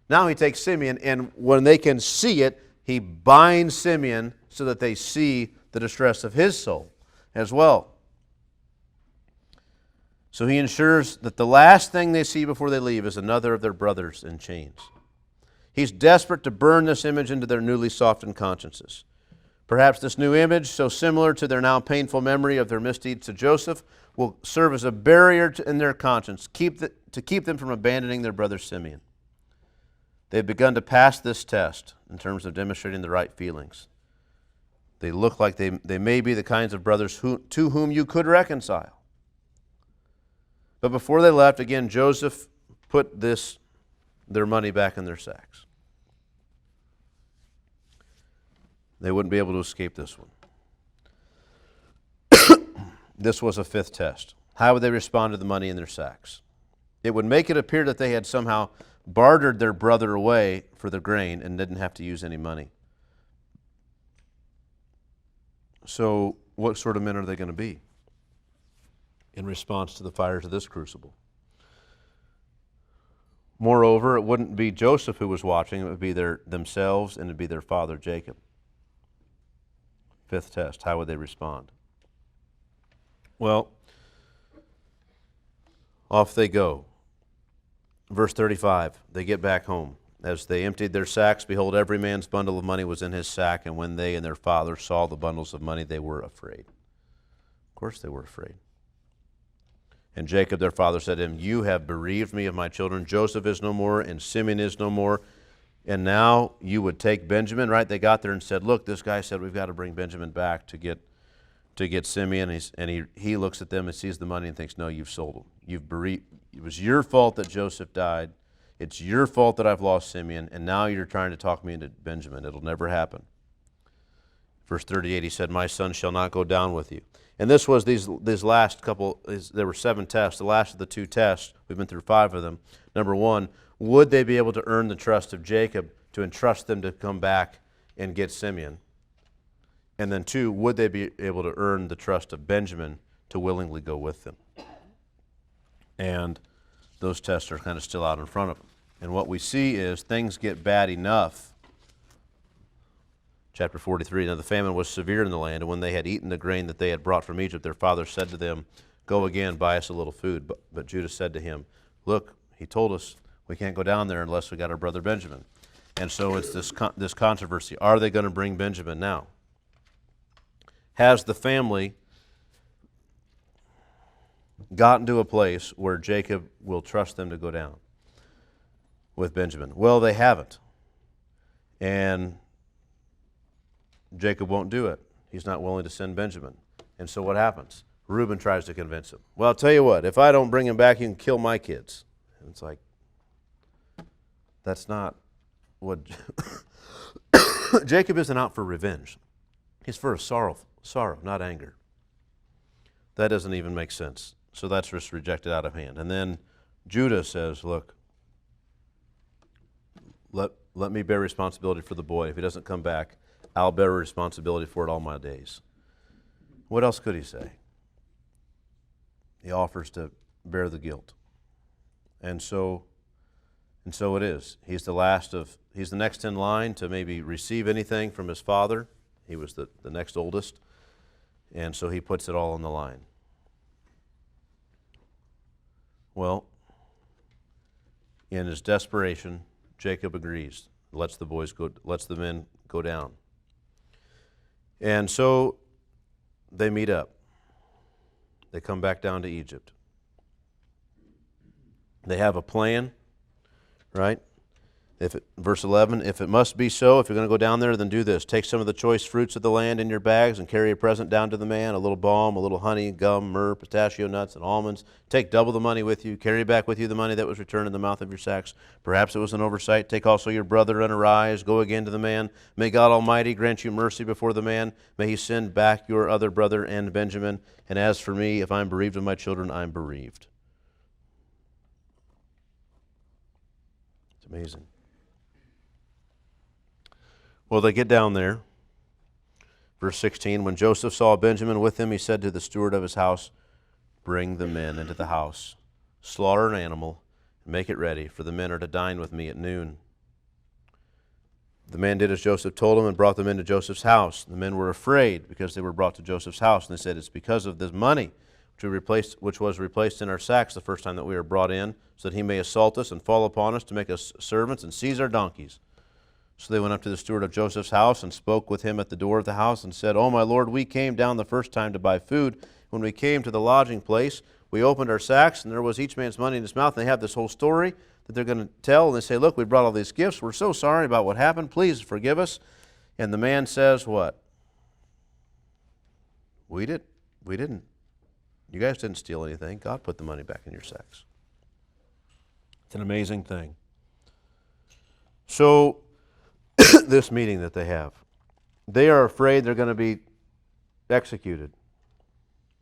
Now he takes Simeon, and when they can see it, he binds Simeon so that they see the distress of his soul as well. So he ensures that the last thing they see before they leave is another of their brothers in chains. He's desperate to burn this image into their newly softened consciences. Perhaps this new image, so similar to their now painful memory of their misdeeds to Joseph, will serve as a barrier in their conscience to keep them from abandoning their brother Simeon. They've begun to pass this test in terms of demonstrating the right feelings. They look like they may be the kinds of brothers to whom you could reconcile. But before they left, again, Joseph put their money back in their sacks. They wouldn't be able to escape this one. This was a fifth test. How would they respond to the money in their sacks? It would make it appear that they had somehow bartered their brother away for the grain and didn't have to use any money. So what sort of men are they going to be in response to the fires of this crucible? Moreover, it wouldn't be Joseph who was watching, it would be themselves, and it would be their father Jacob. Fifth test, how would they respond? Well, off they go. Verse 35, they get back home. As they emptied their sacks, behold, every man's bundle of money was in his sack, and when they and their father saw the bundles of money, they were afraid. Of course they were afraid. And Jacob, their father, said to him, "You have bereaved me of my children. Joseph is no more, and Simeon is no more. And now you would take Benjamin," right? They got there and said, "Look, this guy said we've got to bring Benjamin back to get Simeon." And he looks at them and sees the money and thinks, "No, you've sold him. You've bereaved. It was your fault that Joseph died. It's your fault that I've lost Simeon, and now you're trying to talk me into Benjamin. It'll never happen." Verse 38, he said, "My son shall not go down with you." And this was these last couple, there were 7 tests. The last of the 2 tests, we've been through 5 of them. Number 1, would they be able to earn the trust of Jacob to entrust them to come back and get Simeon? And then 2, would they be able to earn the trust of Benjamin to willingly go with them? And those tests are kind of still out in front of them. And what we see is things get bad enough. Chapter 43, now the famine was severe in the land, and when they had eaten the grain that they had brought from Egypt, their father said to them, "Go again, buy us a little food." But Judah said to him, "Look, he told us we can't go down there unless we got our brother Benjamin." And so it's this controversy. Are they going to bring Benjamin now? Has the family gotten to a place where Jacob will trust them to go down with Benjamin? Well, they haven't. And Jacob won't do it. He's not willing to send Benjamin. And so what happens? Reuben tries to convince him. "Well, I'll tell you what, if I don't bring him back, you can kill my kids." And it's like, that's not what... Jacob isn't out for revenge. He's for sorrow, not anger. That doesn't even make sense. So that's just rejected out of hand. And then Judah says, "Look, let me bear responsibility for the boy. If he doesn't come back, I'll bear responsibility for it all my days." What else could he say? He offers to bear the guilt. And so it is. He's the next in line to maybe receive anything from his father. He was the next oldest. And so he puts it all on the line. Well, in his desperation, Jacob agrees lets the men go down. And so they meet up. They come back down to Egypt. They have a plan, right? Verse 11, if it must be so, if you're going to go down there, then do this. Take some of the choice fruits of the land in your bags and carry a present down to the man, a little balm, a little honey, gum, myrrh, pistachio nuts, and almonds. Take double the money with you. Carry back with you the money that was returned in the mouth of your sacks. Perhaps it was an oversight. Take also your brother and arise. Go again to the man. May God Almighty grant you mercy before the man. May he send back your other brother and Benjamin. And as for me, if I am bereaved of my children, I am bereaved. It's amazing. Well, they get down there. Verse 16, when Joseph saw Benjamin with him, he said to the steward of his house, bring the men into the house, slaughter an animal, and make it ready, for the men are to dine with me at noon. The man did as Joseph told him and brought them into Joseph's house. The men were afraid because they were brought to Joseph's house, and they said, it's because of this money which was replaced in our sacks the first time that we were brought in, so that he may assault us and fall upon us to make us servants and seize our donkeys. So they went up to the steward of Joseph's house and spoke with him at the door of the house and said, oh, my lord, we came down the first time to buy food. When we came to the lodging place, we opened our sacks, and there was each man's money in his mouth. And they have this whole story that they're going to tell. And they say, look, we brought all these gifts. We're so sorry about what happened. Please forgive us. And the man says, what? We didn't. You guys didn't steal anything. God put the money back in your sacks. It's an amazing thing. So this meeting that they have, they are afraid they're going to be executed.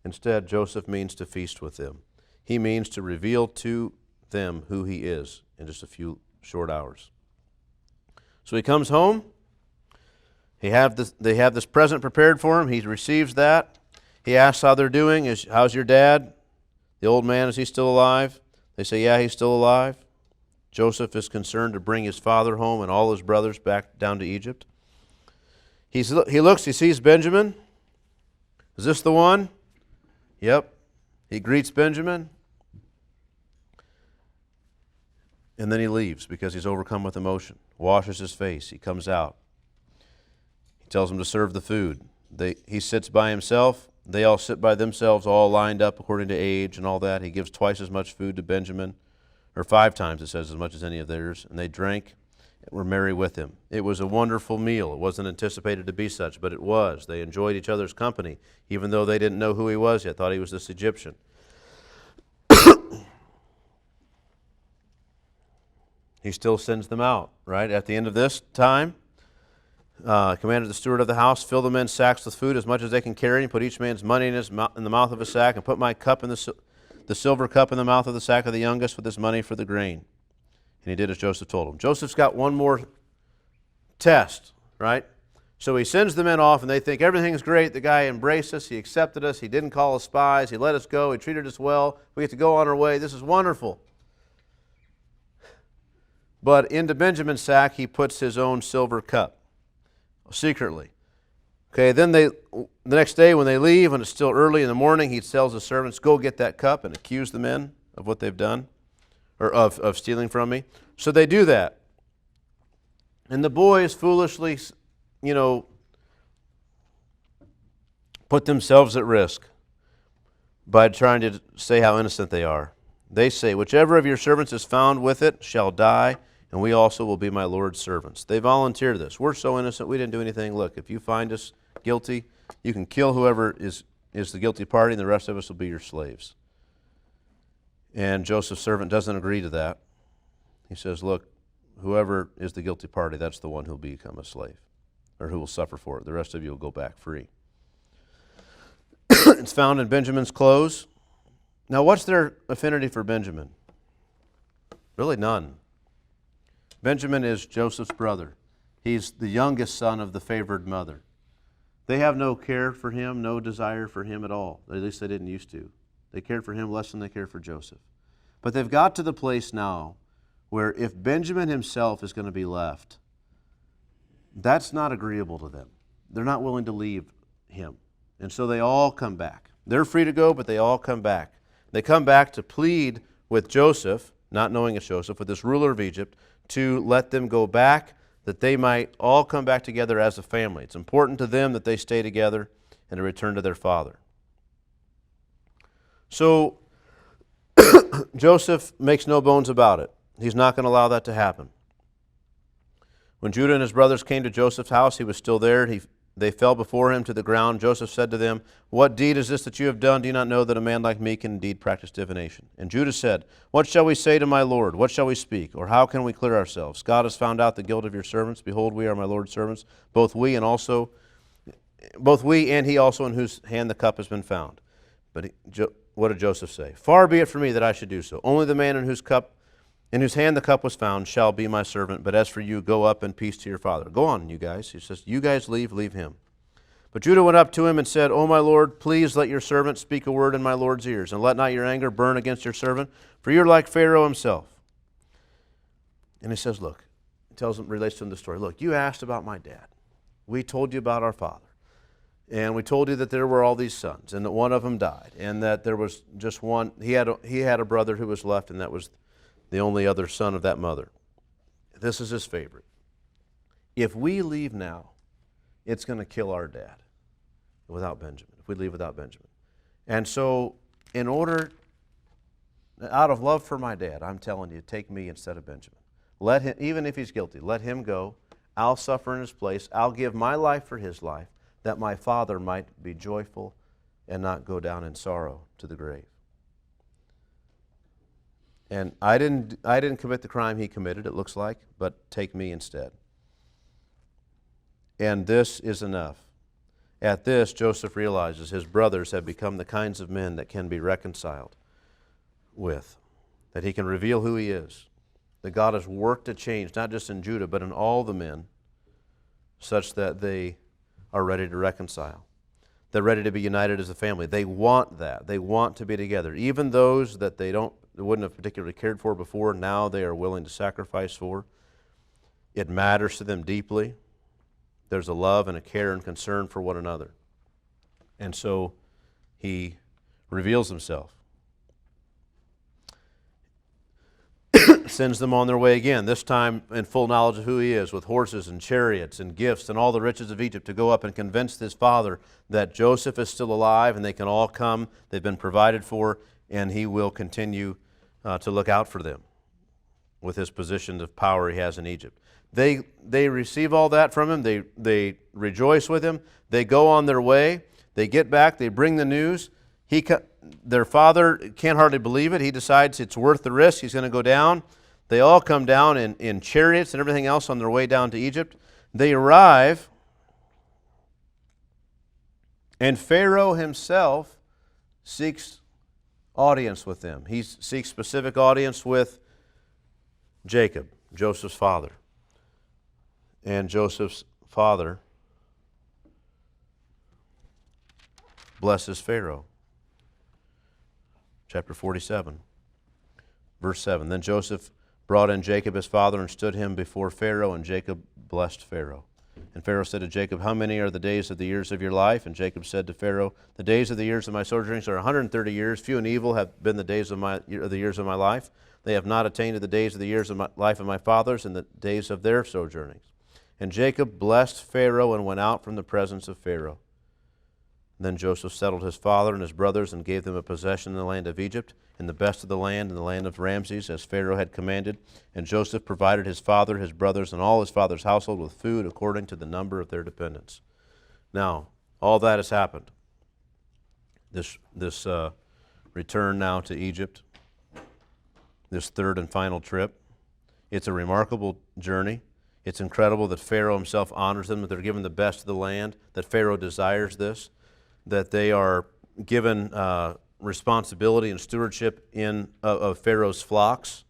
Instead, Joseph means to feast with them. He means to reveal to them who he is in just a few short hours. So he comes home. They have this present prepared for him. He receives that. He asks how they're doing. How's your dad? The old man, is he still alive? They say, yeah, he's still alive. Joseph is concerned to bring his father home and all his brothers back down to Egypt. He looks, he sees Benjamin. Is this the one? Yep. He greets Benjamin. And then he leaves because he's overcome with emotion. Washes his face. He comes out. He tells them to serve the food. He sits by himself. They all sit by themselves, all lined up according to age and all that. He gives twice as much food to Benjamin, or 5 times, it says, as much as any of theirs. And they drank and were merry with him. It was a wonderful meal. It wasn't anticipated to be such, but it was. They enjoyed each other's company, even though they didn't know who he was yet, thought he was this Egyptian. He still sends them out, right? At the end of this time, commanded the steward of the house, fill the men's sacks with food as much as they can carry, and put each man's money in the mouth of a sack, and put my cup in the silver cup in the mouth of the sack of the youngest with his money for the grain. And he did as Joseph told him. Joseph's got one more test, right? So he sends the men off, and they think everything's great. The guy embraced us. He accepted us. He didn't call us spies. He let us go. He treated us well. We get to go on our way. This is wonderful. But into Benjamin's sack, he puts his own silver cup, secretly. Okay, then the next day when they leave, when it's still early in the morning, he tells the servants, go get that cup and accuse the men of what they've done, or of stealing from me. So they do that. And the boys foolishly, put themselves at risk by trying to say how innocent they are. They say, whichever of your servants is found with it shall die, and we also will be my Lord's servants. They volunteer this. We're so innocent, we didn't do anything. Look, if you find us guilty, you can kill whoever is the guilty party, and the rest of us will be your slaves. And Joseph's servant doesn't agree to that. He says, look, whoever is the guilty party, that's the one who'll become a slave, or who will suffer for it. The rest of you will go back free. It's found in Benjamin's clothes. Now, what's their affinity for Benjamin? Really none. Benjamin is Joseph's brother. He's the youngest son of the favored mother. They have no care for him, no desire for him at all. At least they didn't used to. They cared for him less than they cared for Joseph. But they've got to the place now where if Benjamin himself is going to be left, that's not agreeable to them. They're not willing to leave him. And so they all come back. They're free to go, but they all come back. They come back to plead with Joseph, not knowing it's Joseph, with this ruler of Egypt, to let them go back. that they might all come back together as a family. It's important to them that they stay together and to return to their father. So Joseph makes no bones about it. He's not going to allow that to happen. When Judah and his brothers came to Joseph's house, he was still there. They fell before him to the ground. Joseph said to them, "What deed is this that you have done? Do you not know that a man like me can indeed practice divination?" And Judah said, "What shall we say to my Lord? What shall we speak? Or how can we clear ourselves? God has found out the guilt of your servants. Behold, we are my Lord's servants, both we and he also in whose hand the cup has been found." But what did Joseph say? "Far be it from me that I should do so. Only the man in whose hand the cup was found shall be my servant. But as for you, go up in peace to your father." Go on, you guys. He says, "You guys leave him." But Judah went up to him and said, "O my lord, please let your servant speak a word in my lord's ears, and let not your anger burn against your servant, for you're like Pharaoh himself." And he says, look, relates to him the story. "Look, you asked about my dad. We told you about our father. And we told you that there were all these sons, and that one of them died, and that there was just one. He had a brother who was left, and that was the only other son of that mother. This is his favorite. If we leave now, it's going to kill our dad without Benjamin, if we leave without Benjamin. And so out of love for my dad, I'm telling you, take me instead of Benjamin. Let him, even if he's guilty, let him go. I'll suffer in his place. I'll give my life for his life, that my father might be joyful and not go down in sorrow to the grave. And I didn't commit the crime he committed, it looks like, but take me instead." And this is enough. At this, Joseph realizes his brothers have become the kinds of men that can be reconciled with, that he can reveal who he is, that God has worked a change, not just in Judah, but in all the men, such that they are ready to reconcile. They're ready to be united as a family. They want that. They want to be together. Even those that they wouldn't have particularly cared for before, now they are willing to sacrifice for. It matters to them deeply. There's a love and a care and concern for one another. And so he reveals himself. Sends them on their way again, this time in full knowledge of who he is, with horses and chariots and gifts and all the riches of Egypt, to go up and convince his father that Joseph is still alive and they can all come. They've been provided for, and he will continue to look out for them with his position of power he has in Egypt. They receive all that from him. They rejoice with him. They go on their way. They get back. They bring the news. Their father can't hardly believe it. He decides it's worth the risk. He's going to go down. They all come down in chariots and everything else on their way down to Egypt. They arrive, and Pharaoh himself seeks audience with them. He seeks specific audience with Jacob, Joseph's father. And Joseph's father blesses Pharaoh. Chapter 47, verse 7. Then Joseph brought in Jacob his father and stood him before Pharaoh, and Jacob blessed Pharaoh. And Pharaoh said to Jacob, "How many are the days of the years of your life?" And Jacob said to Pharaoh, "The days of the years of my sojournings are 130 years. Few and evil have been the days of the years of my life. They have not attained to the days of the years of my life of my fathers, and the days of their sojournings." And Jacob blessed Pharaoh and went out from the presence of Pharaoh. Then Joseph settled his father and his brothers and gave them a possession in the land of Egypt, in the best of the land, in the land of Ramses, as Pharaoh had commanded. And Joseph provided his father, his brothers, and all his father's household with food according to the number of their dependents. Now, all that has happened. This return now to Egypt, this third and final trip. It's a remarkable journey. It's incredible that Pharaoh himself honors them, that they're given the best of the land, that Pharaoh desires this, that they are given responsibility and stewardship of Pharaoh's flocks.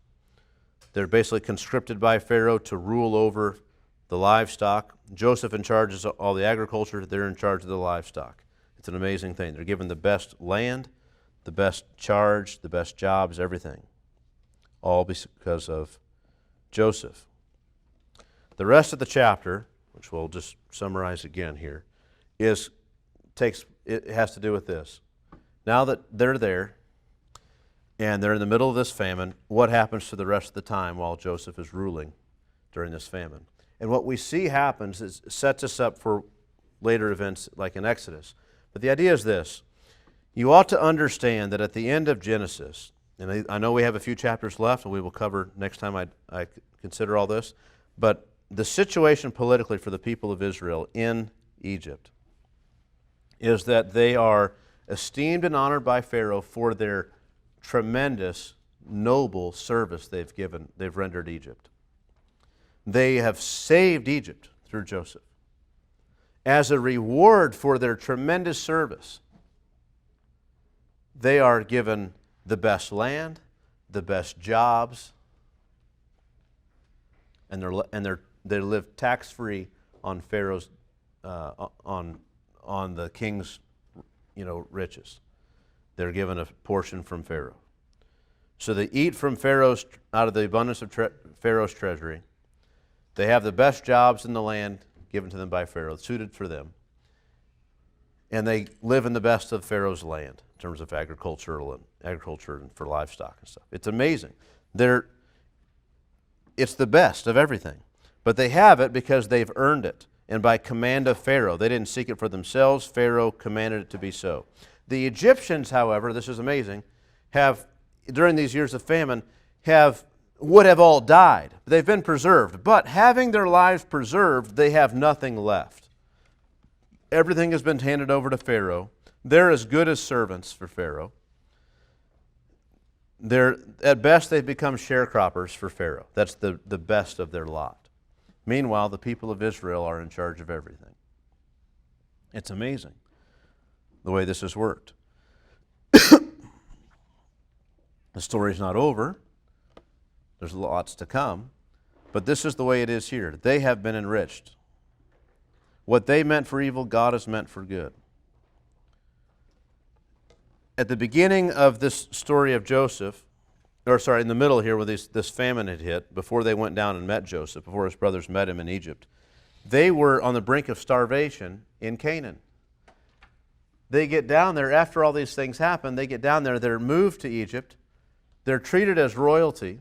They're basically conscripted by Pharaoh to rule over the livestock. Joseph in charge of all the agriculture, they're in charge of the livestock. It's an amazing thing. They're given the best land, the best charge, the best jobs, everything. All because of Joseph. The rest of the chapter, which we'll just summarize again here, it has to do with this. Now that they're there and they're in the middle of this famine, what happens to the rest of the time while Joseph is ruling during this famine? And what we see happens is it sets us up for later events like in Exodus. But the idea is this. You ought to understand that at the end of Genesis, and I know we have a few chapters left and we will cover next time I consider all this, but the situation politically for the people of Israel in Egypt is that they are esteemed and honored by Pharaoh for their tremendous, noble service they've rendered Egypt. They have saved Egypt through Joseph. As a reward for their tremendous service, they are given the best land, the best jobs, and they live tax-free on Pharaoh's on the king's riches. They're given a portion from Pharaoh. So they eat from out of the abundance of Pharaoh's treasury. They have the best jobs in the land given to them by Pharaoh, suited for them. And they live in the best of Pharaoh's land in terms of agriculture and for livestock and stuff. It's amazing. It's the best of everything. But they have it because they've earned it, and by command of Pharaoh. They didn't seek it for themselves. Pharaoh commanded it to be so. The Egyptians, however, this is amazing, during these years of famine, would have all died. They've been preserved. But having their lives preserved, they have nothing left. Everything has been handed over to Pharaoh. They're as good as servants for Pharaoh. At best, they've become sharecroppers for Pharaoh. That's the best of their lot. Meanwhile, the people of Israel are in charge of everything. It's amazing the way this has worked. The story's not over. There's lots to come. But this is the way it is here. They have been enriched. What they meant for evil, God has meant for good. At the beginning of this story of Joseph, in the middle here where this famine had hit, before they went down and met Joseph, before his brothers met him in Egypt, they were on the brink of starvation in Canaan. They get down there, after all these things happen, they get down there, they're moved to Egypt, they're treated as royalty,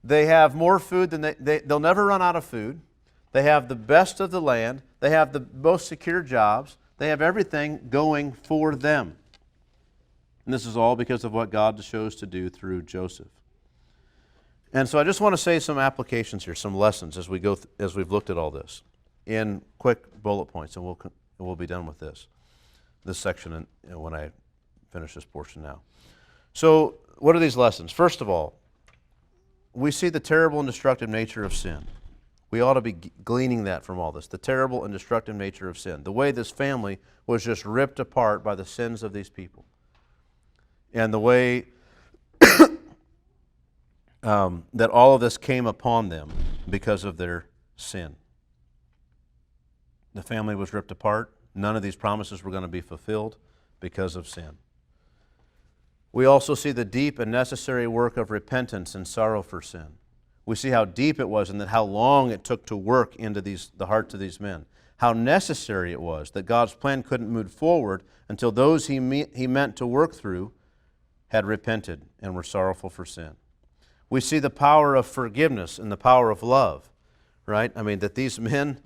they have more food than they'll never run out of food, they have the best of the land, they have the most secure jobs, they have everything going for them. And this is all because of what God chose to do through Joseph. And so I just want to say some applications here, some lessons as we've looked at all this in quick bullet points, and we'll be done with this section when I finish this portion now. So what are these lessons? First of all, we see the terrible and destructive nature of sin. We ought to be gleaning that from all this, the terrible and destructive nature of sin, the way this family was just ripped apart by the sins of these people. And the way that all of this came upon them because of their sin. The family was ripped apart. None of these promises were going to be fulfilled because of sin. We also see the deep and necessary work of repentance and sorrow for sin. We see how deep it was and how long it took to work into the hearts of these men. How necessary it was that God's plan couldn't move forward until those he meant to work through had repented and were sorrowful for sin. We see the power of forgiveness and the power of love, right? I mean, that these men,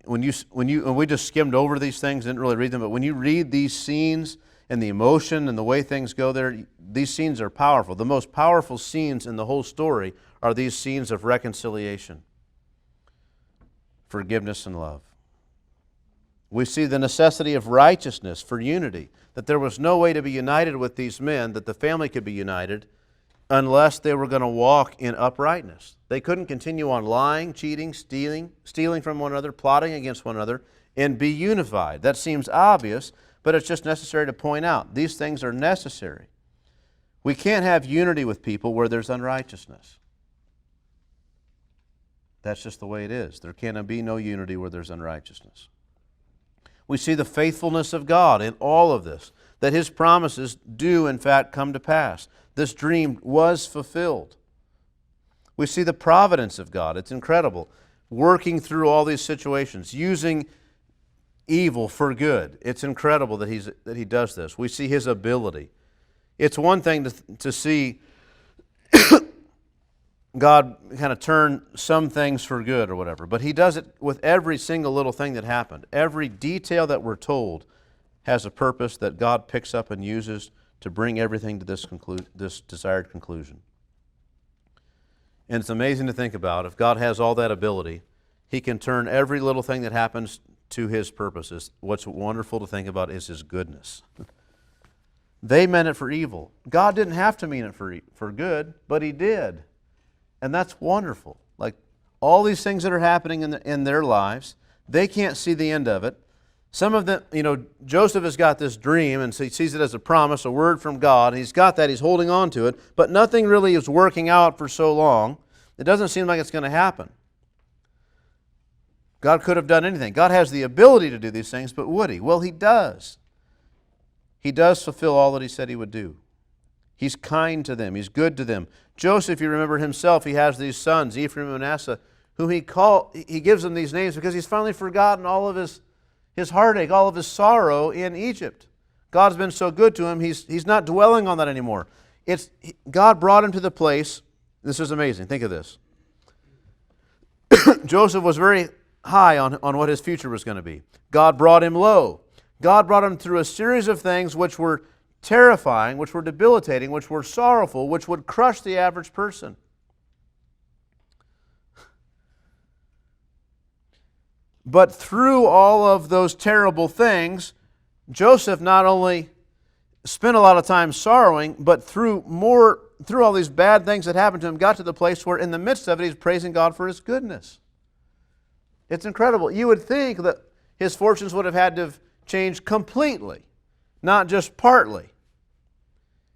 when we just skimmed over these things, didn't really read them, but when you read these scenes and the emotion and the way things go there, these scenes are powerful. The most powerful scenes in the whole story are these scenes of reconciliation, forgiveness, and love. We see the necessity of righteousness for unity, that there was no way to be united with these men, that the family could be united, unless they were going to walk in uprightness. They couldn't continue on lying, cheating, stealing from one another, plotting against one another, and be unified. That seems obvious, but it's just necessary to point out. These things are necessary. We can't have unity with people where there's unrighteousness. That's just the way it is. There can be no unity where there's unrighteousness. We see the faithfulness of God in all of this, that His promises do in fact come to pass. This dream was fulfilled. We see the providence of God. It's incredible. Working through all these situations, using evil for good. It's incredible that He does this. We see His ability. It's one thing to see God kind of turned some things for good or whatever, but he does it with every single little thing that happened. Every detail that we're told has a purpose that God picks up and uses to bring everything to this desired conclusion. And it's amazing to think about. If God has all that ability, he can turn every little thing that happens to his purposes. What's wonderful to think about is his goodness. They meant it for evil. God didn't have to mean it for good, but he did. And that's wonderful. Like all these things that are happening in their lives, they can't see the end of it. Some of them, Joseph has got this dream and he sees it as a promise, a word from God. And he's got that, he's holding on to it, but nothing really is working out for so long. It doesn't seem like it's going to happen. God could have done anything. God has the ability to do these things, but would he? Well, he does. He does fulfill all that he said he would do. He's kind to them. He's good to them. Joseph, you remember himself, he has these sons, Ephraim and Manasseh, whom he gives them these names because he's finally forgotten all of his heartache, all of his sorrow in Egypt. God's been so good to him, he's not dwelling on that anymore. God brought him to the place, this is amazing, think of this. Joseph was very high on what his future was going to be. God brought him low. God brought him through a series of things which were terrifying, which were debilitating, which were sorrowful, which would crush the average person. But through all of those terrible things, Joseph not only spent a lot of time sorrowing, but through all these bad things that happened to him, got to the place where in the midst of it, he's praising God for his goodness. It's incredible. You would think that his fortunes would have had to have changed completely, not just partly.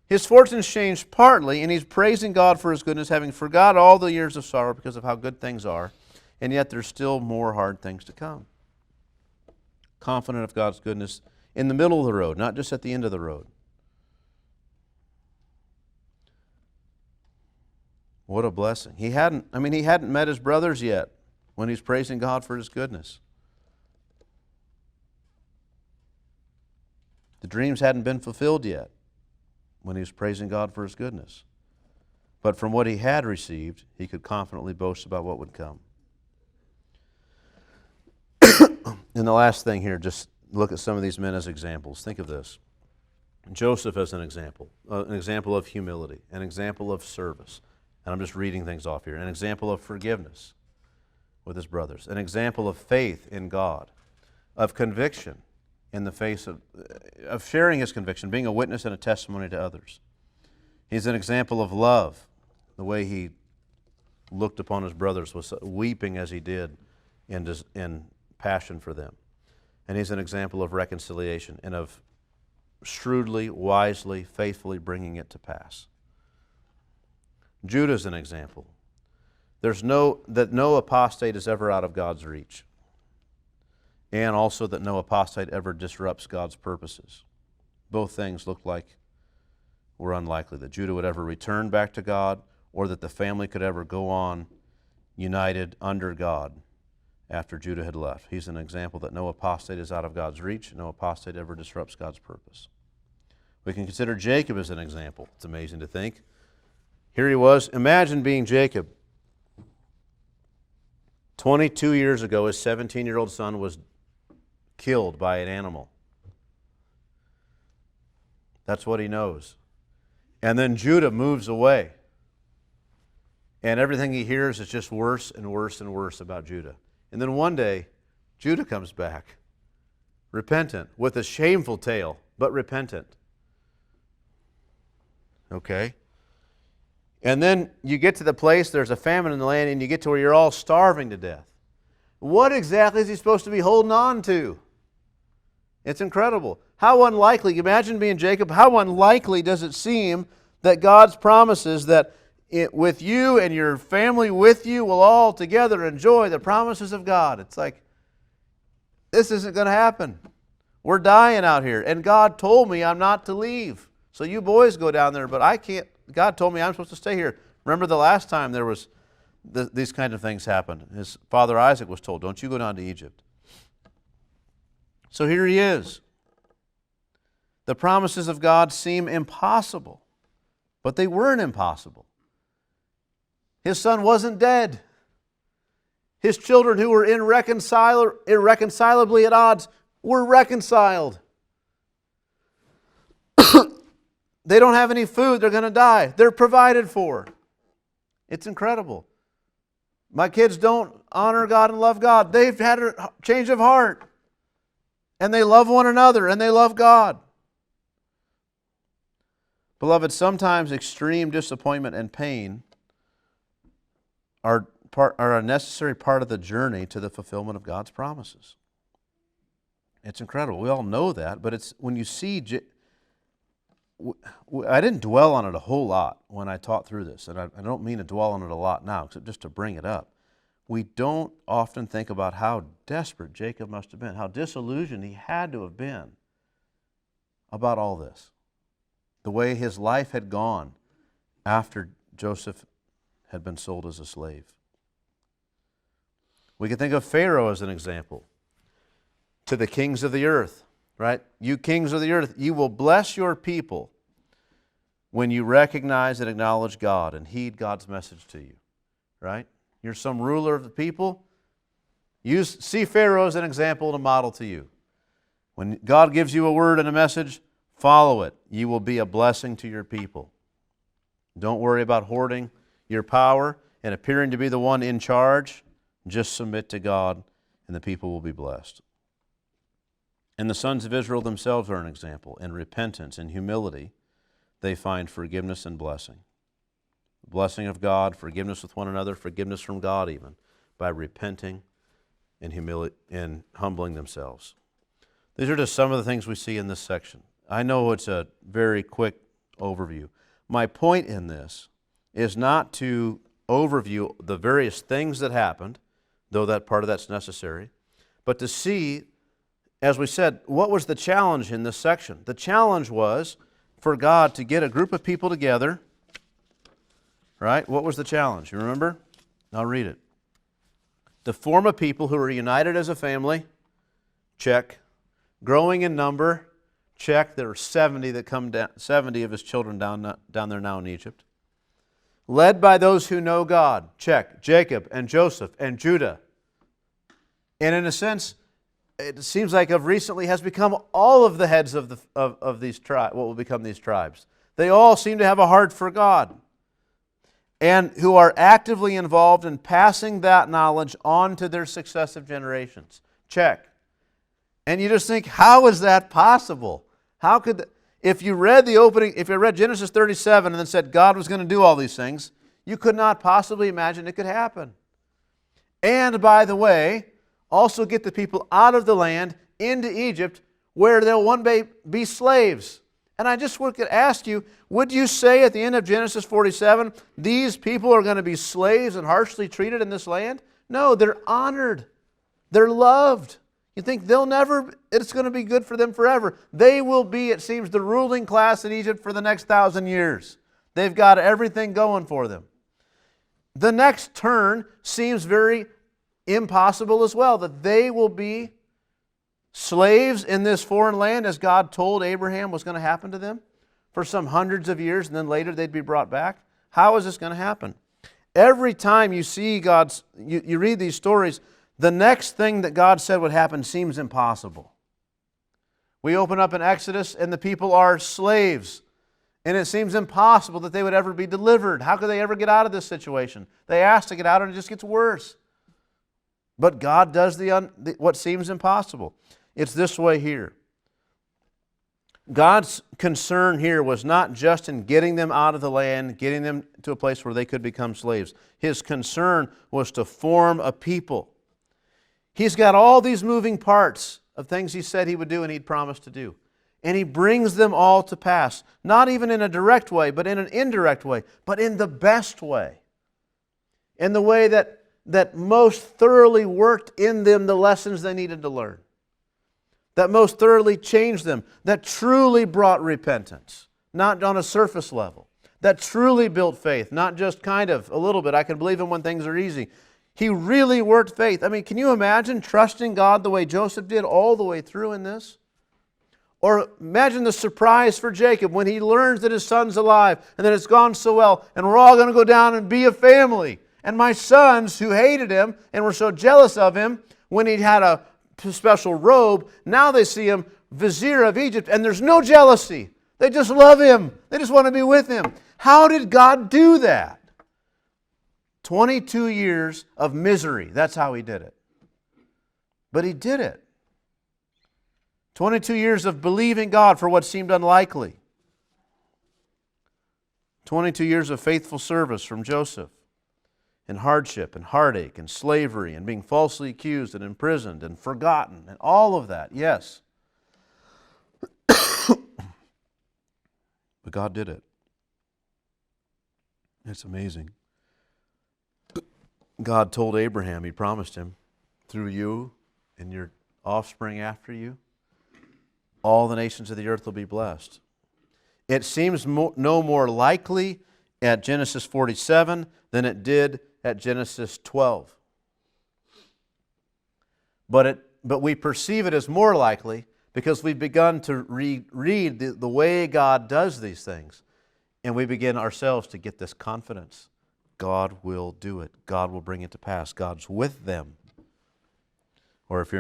His fortunes changed partly, and he's praising God for his goodness, having forgot all the years of sorrow because of how good things are, and yet there's still more hard things to come. Confident of God's goodness in the middle of the road, not just at the end of the road. What a blessing. He hadn't met his brothers yet when he's praising God for his goodness. The dreams hadn't been fulfilled yet when he was praising God for his goodness. But from what he had received, he could confidently boast about what would come. And the last thing here, just look at some of these men as examples. Think of this. Joseph as an example of humility, an example of service. And I'm just reading things off here. An example of forgiveness with his brothers. An example of faith in God, of conviction in the face of sharing his conviction, being a witness and a testimony to others. He's an example of love, the way he looked upon his brothers, was weeping as he did in passion for them. And he's an example of reconciliation and of shrewdly, wisely, faithfully bringing it to pass. Judah's an example. That no apostate is ever out of God's reach. And also that no apostate ever disrupts God's purposes. Both things looked like were unlikely, that Judah would ever return back to God or that the family could ever go on united under God after Judah had left. He's an example that no apostate is out of God's reach, no apostate ever disrupts God's purpose. We can consider Jacob as an example. It's amazing to think. Here he was. Imagine being Jacob. 22 years ago, his 17-year-old son was killed by an animal. That's what he knows. And then Judah moves away. And everything he hears is just worse and worse and worse about Judah. And then one day, Judah comes back, repentant, with a shameful tale, but repentant. Okay? And then you get to the place, there's a famine in the land, and you get to where you're all starving to death. What exactly is he supposed to be holding on to? It's incredible. How unlikely, imagine being Jacob, how unlikely does it seem that God's promises that with you and your family with you will all together enjoy the promises of God? It's like, this isn't going to happen. We're dying out here. And God told me I'm not to leave. So you boys go down there, but I can't. God told me I'm supposed to stay here. Remember the last time there was these kind of things happened. His father Isaac was told, don't you go down to Egypt. So here he is. The promises of God seem impossible, but they weren't impossible. His son wasn't dead. His children who were irreconcilably at odds were reconciled. They don't have any food. They're going to die. They're provided for. It's incredible. My kids don't honor God and love God. They've had a change of heart. And they love one another and they love God. Beloved, sometimes extreme disappointment and pain are a necessary part of the journey to the fulfillment of God's promises. It's incredible. We all know that, but it's when you see... I didn't dwell on it a whole lot when I taught through this, and I don't mean to dwell on it a lot now, except just to bring it up. We don't often think about how desperate Jacob must have been, how disillusioned he had to have been about all this, the way his life had gone after Joseph had been sold as a slave. We can think of Pharaoh as an example. To the kings of the earth, right? You kings of the earth, you will bless your people when you recognize and acknowledge God and heed God's message to you, right? You're some ruler of the people. See Pharaoh as an example and a model to you. When God gives you a word and a message, follow it. You will be a blessing to your people. Don't worry about hoarding your power and appearing to be the one in charge. Just submit to God and the people will be blessed. And the sons of Israel themselves are an example. In repentance and humility, they find forgiveness and blessing. The blessing of God, forgiveness with one another, forgiveness from God even, by repenting and humbling themselves. These are just some of the things we see in this section. I know it's a very quick overview. My point in this is not to overview the various things that happened, though that part of that's necessary, but to see, as we said, what was the challenge in this section? The challenge was for God to get a group of people together, right? What was the challenge? You remember? I'll read it. To form a people who are united as a family, check. Growing in number, check. There are 70 that come down, 70 of his children down there now in Egypt. Led by those who know God, check. Jacob and Joseph and Judah. And in a sense, it seems like of recently has become all of the heads of these tribes, what will become these tribes. They all seem to have a heart for God and who are actively involved in passing that knowledge on to their successive generations. Check. And you just think, how is that possible? How could if you read Genesis 37 and then said God was going to do all these things, you could not possibly imagine it could happen. And by the way, also get the people out of the land into Egypt where they'll one day be slaves. And I just want to ask you, would you say at the end of Genesis 47, these people are going to be slaves and harshly treated in this land? No, they're honored. They're loved. You think it's going to be good for them forever. They will be, it seems, the ruling class in Egypt for the next 1,000 years. They've got everything going for them. The next turn seems very impossible as well, that they will be slaves in this foreign land as God told Abraham was going to happen to them for some hundreds of years and then later they'd be brought back. How is this going to happen? Every time you see you read these stories, the next thing that God said would happen seems impossible. We open up in Exodus and the people are slaves and it seems impossible that they would ever be delivered. How could they ever get out of this situation? They ask to get out and it just gets worse. But God does what seems impossible. It's this way here. God's concern here was not just in getting them out of the land, getting them to a place where they could become slaves. His concern was to form a people. He's got all these moving parts of things He said He would do and He'd promised to do. And He brings them all to pass. Not even in a direct way, but in an indirect way, but in the best way. In the way that most thoroughly worked in them the lessons they needed to learn. That most thoroughly changed them. That truly brought repentance. Not on a surface level. That truly built faith. Not just kind of a little bit. I can believe Him when things are easy. He really worked faith. I mean, can you imagine trusting God the way Joseph did all the way through in this? Or imagine the surprise for Jacob when he learns that his son's alive and that it's gone so well and we're all going to go down and be a family. And my sons who hated him and were so jealous of him when he had a special robe, now they see him vizier of Egypt and there's no jealousy. They just love him. They just want to be with him. How did God do that? 22 years of misery. That's how he did it. But he did it. 22 years of believing God for what seemed unlikely. 22 years of faithful service from Joseph, in hardship and heartache and slavery and being falsely accused and imprisoned and forgotten and all of that, yes. But God did it. It's amazing. God told Abraham, He promised him, through you and your offspring after you, all the nations of the earth will be blessed. It seems no more likely at Genesis 47 than it did at Genesis 12. But we perceive it as more likely because we've begun to read the way God does these things. And we begin ourselves to get this confidence. God will do it. God will bring it to pass. God's with them. Or if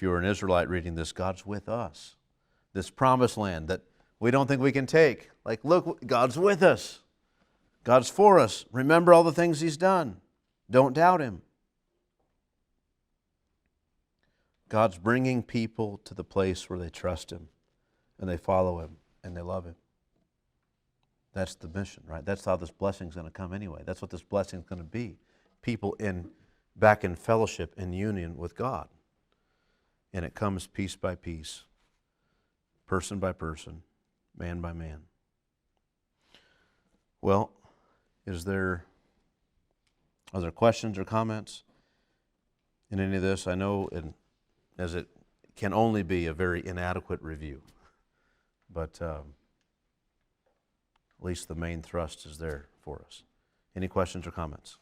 you're an Israelite reading this, God's with us. This promised land that we don't think we can take. Like, look, God's with us. God's for us. Remember all the things He's done. Don't doubt Him. God's bringing people to the place where they trust Him and they follow Him and they love Him. That's the mission, right? That's how this blessing's going to come anyway. That's what this blessing's going to be. People back in fellowship and union with God. And it comes piece by piece. Person by person, man by man. Well, are there questions or comments in any of this? I know, as it can only be a very inadequate review, but at least the main thrust is there for us. Any questions or comments?